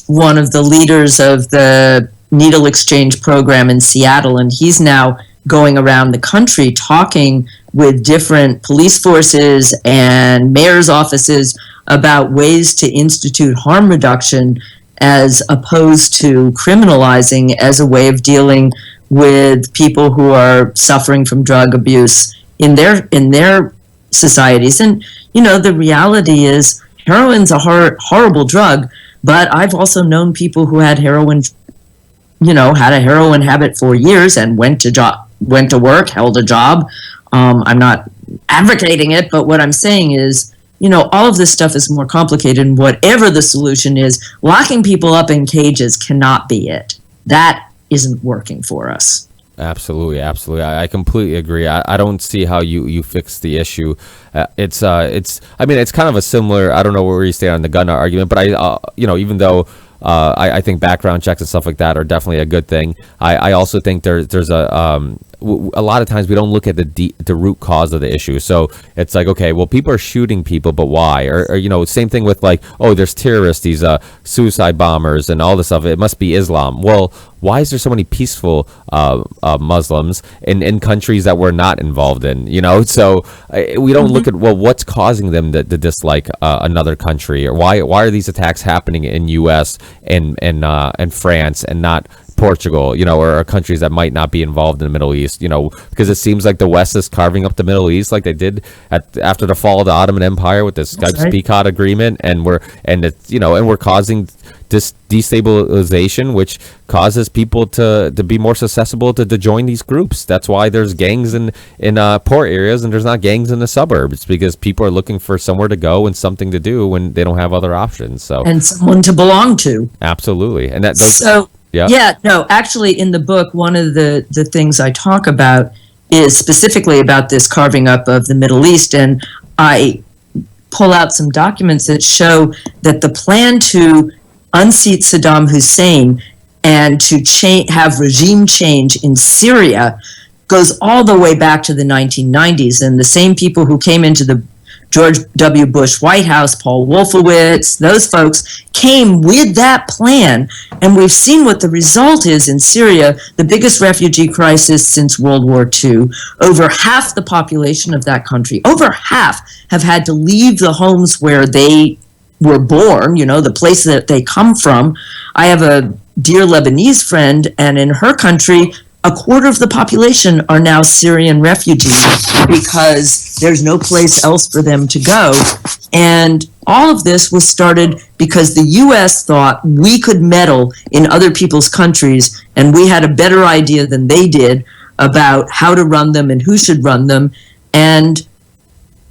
one of the leaders of the needle exchange program in Seattle, and he's now going around the country talking with different police forces and mayor's offices about ways to institute harm reduction as opposed to criminalizing as a way of dealing with people who are suffering from drug abuse in their societies. And you know, the reality is heroin's a horrible drug, but I've also known people who had heroin, you know, had a heroin habit for years and went to work, held a job. I'm not advocating it, but what I'm saying is, you know, all of this stuff is more complicated, and whatever the solution is, locking people up in cages cannot be it. That isn't working for us. Absolutely. I completely agree. I don't see how you fix the issue. It's I mean, it's kind of a similar, I don't know where you stand on the gun argument, but you know, even though I think background checks and stuff like that are definitely a good thing, I also think there's a lot of times we don't look at the root cause of the issue. So it's like, okay, well, people are shooting people, but why? Or you know, same thing with like, oh, there's terrorists, these suicide bombers and all this stuff. It must be Islam. Well, why is there so many peaceful Muslims in countries that we're not involved in? You know, so we don't look at, well, what's causing them to dislike another country, or why are these attacks happening in U.S. and France and not Portugal, you know, or countries that might not be involved in the Middle East, you know, because it seems like the West is carving up the Middle East like they did after the fall of the Ottoman Empire with the Sykes-Picot Agreement, and we're causing this destabilization, which causes people to be more susceptible to join these groups. That's why there's gangs in poor areas and there's not gangs in the suburbs, because people are looking for somewhere to go and something to do when they don't have other options. So, and someone to belong to. Absolutely. And no, actually in the book, one of the things I talk about is specifically about this carving up of the Middle East, and I pull out some documents that show that the plan to unseat Saddam Hussein and to have regime change in Syria goes all the way back to the 1990s, and the same people who came into the George W. Bush White House, Paul Wolfowitz, those folks came with that plan, and we've seen what the result is in Syria, the biggest refugee crisis since World War II. Over half the population of that country, over half, have had to leave the homes where they were born, you know, the place that they come from. I have a dear Lebanese friend, and in her country, a quarter of the population are now Syrian refugees because there's no place else for them to go. And all of this was started because the U.S. thought we could meddle in other people's countries, and we had a better idea than they did about how to run them and who should run them. And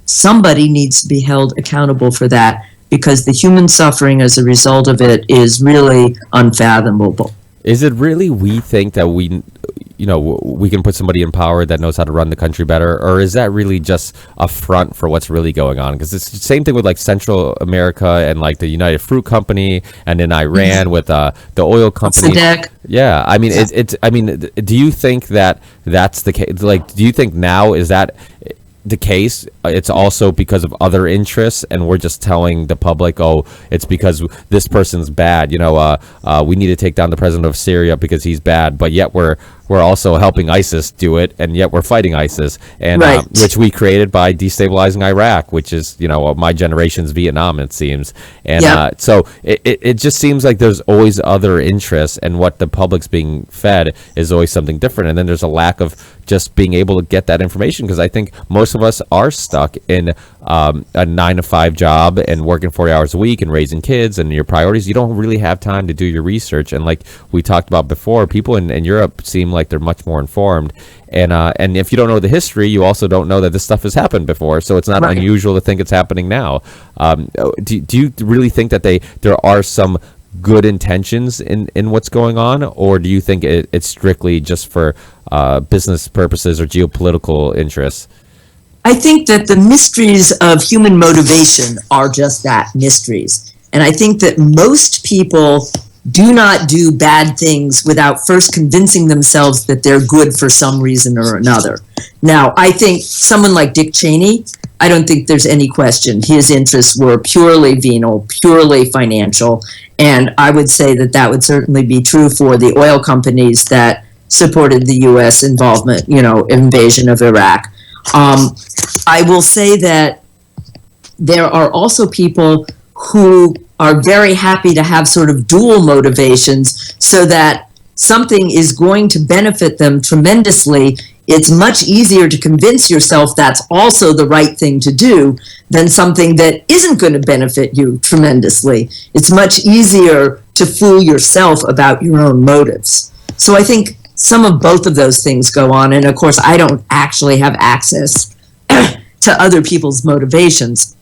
somebody needs to be held accountable for that, because the human suffering as a result of it is really unfathomable. Is it really we think that we can put somebody in power that knows how to run the country better, or is that really just a front for what's really going on? Because it's the same thing with like Central America and like the United Fruit Company, and in Iran with the oil company. Yeah, I mean, it's. I mean, do you think that that's the case? Like, do you think now is that the case, it's also because of other interests, and we're just telling the public, oh, it's because this person's bad. We need to take down the president of Syria because he's bad, but yet we're also helping ISIS do it, and yet we're fighting ISIS, and Right. which we created by destabilizing Iraq, which is my generation's Vietnam, it seems, and Yeah. so it just seems like there's always other interests, and what the public's being fed is always something different, and then there's a lack of just being able to get that information, because I think most of us are stuck in a 9 to 5 job and working 40 hours a week and raising kids and your priorities. You don't really have time to do your research, and like we talked about before, people in Europe seem like they're much more informed, and if you don't know the history, you also don't know that this stuff has happened before, so it's not Right. unusual to think it's happening now. Do you really think that there are some good intentions in what's going on, or do you think it's strictly just for business purposes or geopolitical interests? I think that the mysteries of human motivation are just that, mysteries. And I think that most people do not do bad things without first convincing themselves that they're good for some reason or another. Now, I think someone like Dick Cheney, I don't think there's any question. His interests were purely venal, purely financial. And I would say that that would certainly be true for the oil companies that supported the U.S. involvement, invasion of Iraq. I will say that there are also people who are very happy to have sort of dual motivations, so that something is going to benefit them tremendously. It's much easier to convince yourself that's also the right thing to do than something that isn't going to benefit you tremendously. It's much easier to fool yourself about your own motives. So I think some of both of those things go on. And of course, I don't actually have access to other people's motivations.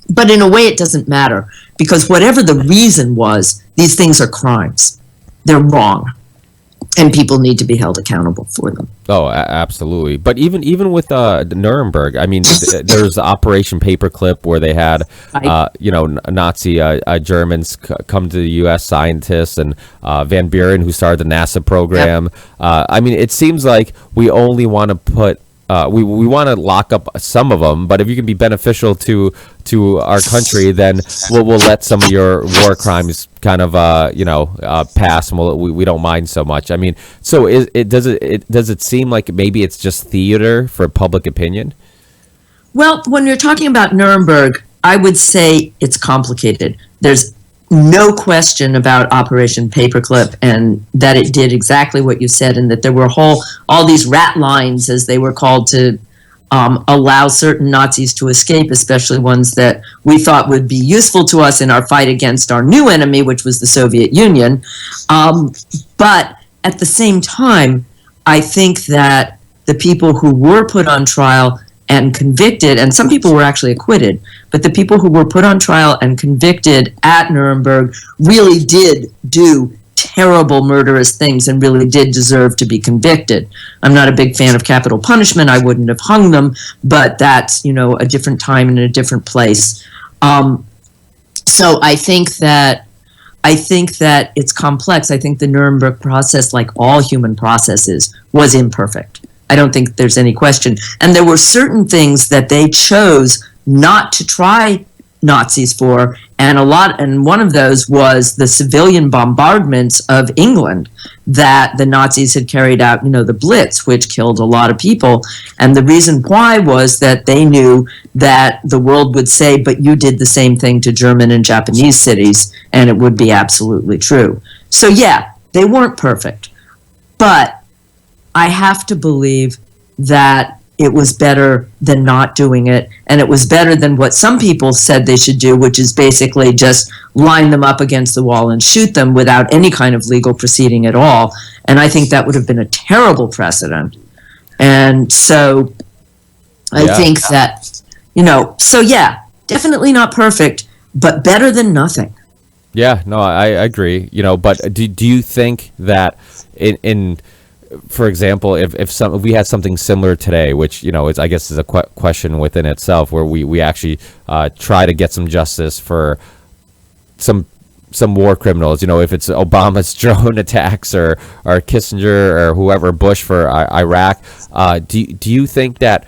But in a way, it doesn't matter, because whatever the reason was, these things are crimes. They're wrong, and people need to be held accountable for them. Oh, absolutely. But even with Nuremberg, I mean, there's Operation Paperclip, where they had, Nazi Germans come to the U.S. scientists, and Van Buren, who started the NASA program. Yep. I mean, it seems like we only want to put. We want to lock up some of them, but if you can be beneficial to our country, then we'll let some of your war crimes kind of pass, and we don't mind so much. I mean, so does it seem like maybe it's just theater for public opinion? Well, when you're talking about Nuremberg, I would say it's complicated. There's no question about Operation Paperclip, and that it did exactly what you said, and that there were all these rat lines, as they were called, to allow certain Nazis to escape, especially ones that we thought would be useful to us in our fight against our new enemy, which was the Soviet Union. But at the same time, I think that the people who were put on trial and convicted, and some people were actually acquitted, but the people who were put on trial and convicted at Nuremberg really did do terrible, murderous things, and really did deserve to be convicted. I'm not a big fan of capital punishment. I wouldn't have hung them, but that's, a different time and a different place. So I think that it's complex. I think the Nuremberg process, like all human processes, was imperfect. I don't think there's any question. And there were certain things that they chose not to try Nazis for, and one of those was the civilian bombardments of England that the Nazis had carried out, the Blitz, which killed a lot of people. And the reason why was that they knew that the world would say, but you did the same thing to German and Japanese cities, and it would be absolutely true. So yeah, they weren't perfect, but I have to believe that it was better than not doing it, and it was better than what some people said they should do, which is basically just line them up against the wall and shoot them without any kind of legal proceeding at all. And I think that would have been a terrible precedent. And so I think that, so yeah, definitely not perfect, but better than nothing. Yeah, no, I agree. But do you think that in for example, if we had something similar today, which is a question within itself, where we actually try to get some justice for some war criminals, if it's Obama's drone attacks or Kissinger or whoever, Bush for Iraq, do you think that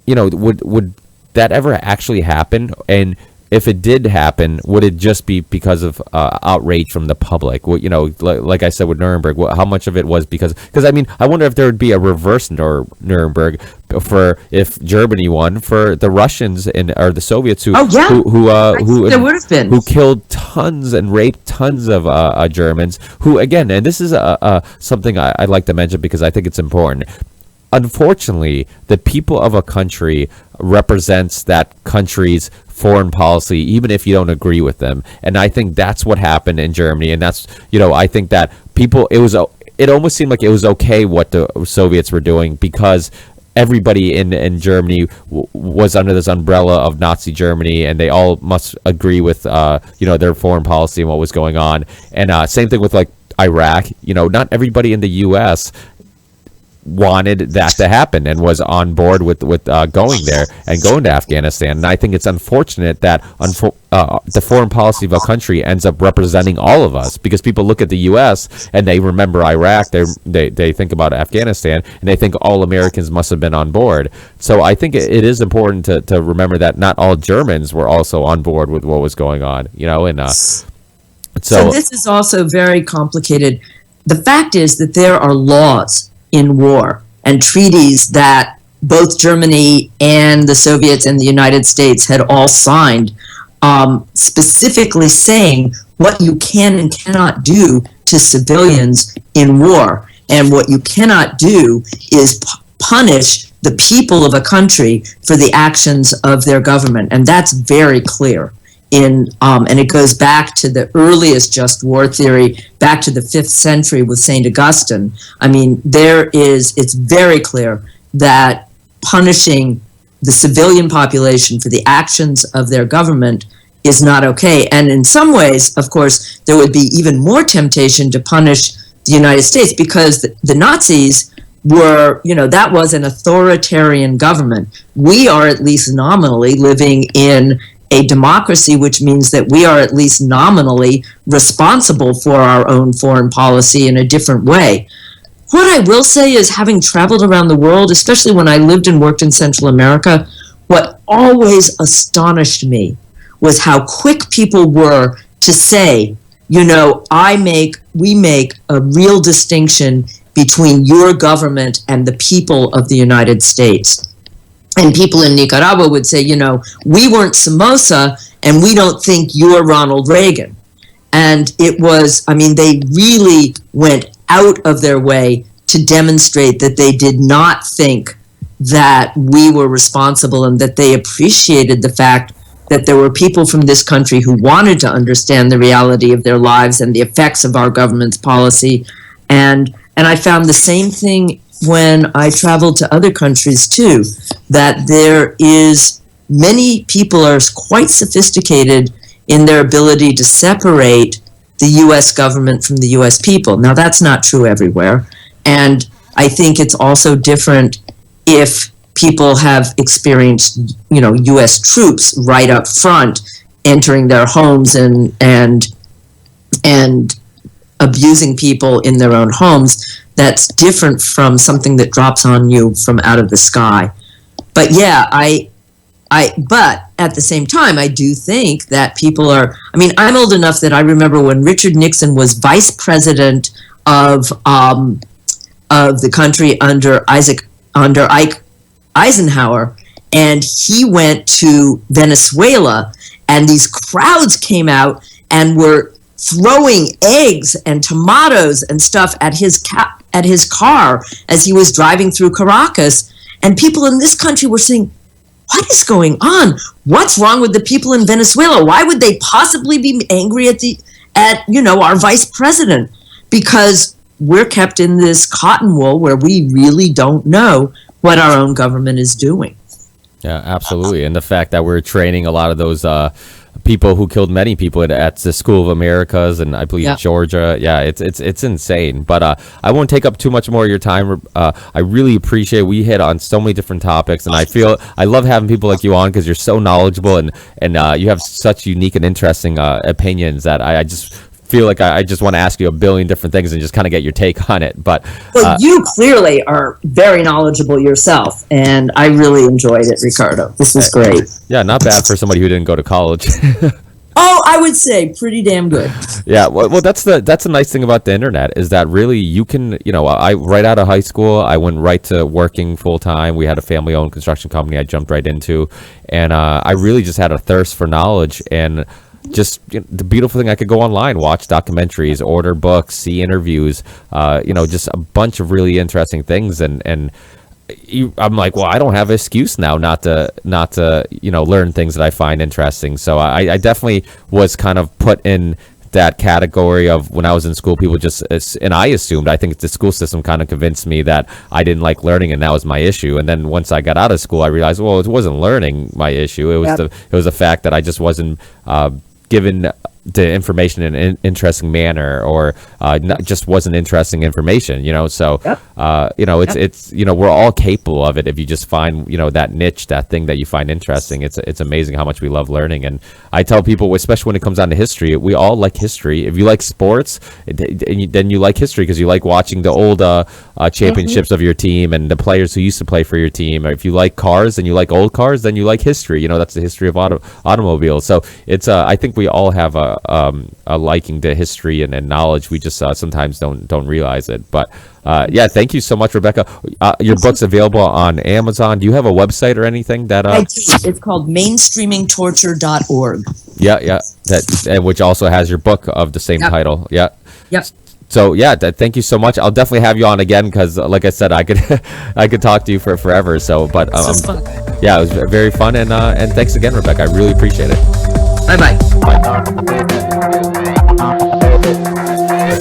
would that ever actually happen? And if it did happen, would it just be because of outrage from the public? Like I said with Nuremberg, how much of it was because I mean, I wonder if there would be a reverse Nuremberg for if Germany won, for the Russians or the Soviets who there would have been, who killed tons and raped tons of Germans. Who again, and this is something I'd like to mention because I think it's important. Unfortunately, the people of a country represents that country's foreign policy, even if you don't agree with them. And I think that's what happened in Germany. And that's, I think that it almost seemed like it was okay what the Soviets were doing because everybody in Germany was under this umbrella of Nazi Germany, and they all must agree with, their foreign policy and what was going on. And same thing with like Iraq. Not everybody in the U.S. wanted that to happen and was on board with going there and going to Afghanistan. And I think it's unfortunate that the foreign policy of a country ends up representing all of us, because people look at the U.S. and they remember Iraq, they think about Afghanistan, and they think all Americans must have been on board. So I think it is important to remember that not all Germans were also on board with what was going on, and so this is also very complicated. The fact is that there are laws in war and treaties that both Germany and the Soviets and the United States had all signed, specifically saying what you can and cannot do to civilians in war. And what you cannot do is punish the people of a country for the actions of their government. And that's very clear. And it goes back to the earliest just war theory, back to the 5th century with St. Augustine. I mean, it's very clear that punishing the civilian population for the actions of their government is not okay. And in some ways, of course, there would be even more temptation to punish the United States, because the Nazis were, that was an authoritarian government. We are at least nominally living in a democracy, which means that we are at least nominally responsible for our own foreign policy in a different way. What I will say is, having traveled around the world, especially when I lived and worked in Central America, what always astonished me was how quick people were to say, we make a real distinction between your government and the people of the United States. And people in Nicaragua would say, we weren't Somoza, and we don't think you're Ronald Reagan. And it was, they really went out of their way to demonstrate that they did not think that we were responsible, and that they appreciated the fact that there were people from this country who wanted to understand the reality of their lives and the effects of our government's policy. And I found the same thing when I traveled to other countries too, that many people are quite sophisticated in their ability to separate the U.S. government from the U.S. people. Now, that's not true everywhere. And I think it's also different if people have experienced, U.S. troops right up front entering their homes and abusing people in their own homes. That's different from something that drops on you from out of the sky. But yeah, but at the same time, I do think that people I'm old enough that I remember when Richard Nixon was vice president of the country under Ike Eisenhower, and he went to Venezuela, and these crowds came out and were throwing eggs and tomatoes and stuff at his car as he was driving through Caracas. And people in this country were saying, what is going on? What's wrong with the people in Venezuela? Why would they possibly be angry at our vice president? Because we're kept in this cotton wool where we really don't know what our own government is doing. Yeah, absolutely. And the fact that we're training a lot of those people who killed many people at the School of Americas and I believe Georgia. Yeah, it's insane. But I won't take up too much more of your time. I really appreciate we hit on so many different topics, and I love having people like you on because you're so knowledgeable and you have such unique and interesting opinions that I just feel like I just want to ask you a billion different things and just kind of get your take on it. But Well, you clearly are very knowledgeable yourself, and I really enjoyed it, Ricardo. This was great. yeah, not bad for somebody who didn't go to college. Oh, I would say pretty damn good. Yeah, well, that's the nice thing about the internet is that really you can, I right out of high school, I went right to working full time. We had a family-owned construction company I jumped right into, and I really just had a thirst for knowledge and just the beautiful thing I could go online, watch documentaries, order books, see interviews, just a bunch of really interesting things, and I'm like, well, I don't have an excuse now not to learn things that I find interesting. So I definitely was kind of put in that category of when I was in school, people just, and I assumed, I think the school system kind of convinced me that I didn't like learning and that was my issue. And then once I got out of school, I realized, well, it wasn't learning my issue. It was it was the fact that I just wasn't given the information in an interesting manner, or just wasn't interesting information, so it's we're all capable of it if you just find that niche, that thing that you find interesting. It's amazing how much we love learning. And I tell people, especially when it comes down to history, we all like history. If you like sports, then you like history because you like watching the old championships of your team and the players who used to play for your team. Or if you like cars and you like old cars, then you like history. That's the history of automobiles. So it's I think we all have a liking to history and knowledge. We just sometimes don't realize it. But thank you so much, Rebecca. Your book's available on Amazon. Do you have a website or anything that I do. It's called mainstreamingtorture.org. Yeah, that which also has your book of the same title. Yep. So thank you so much. I'll definitely have you on again because, like I said, I could talk to you for forever. So, but it was very fun, and thanks again, Rebecca. I really appreciate it. Bye-bye.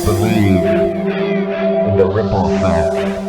Believe in the ripple effect.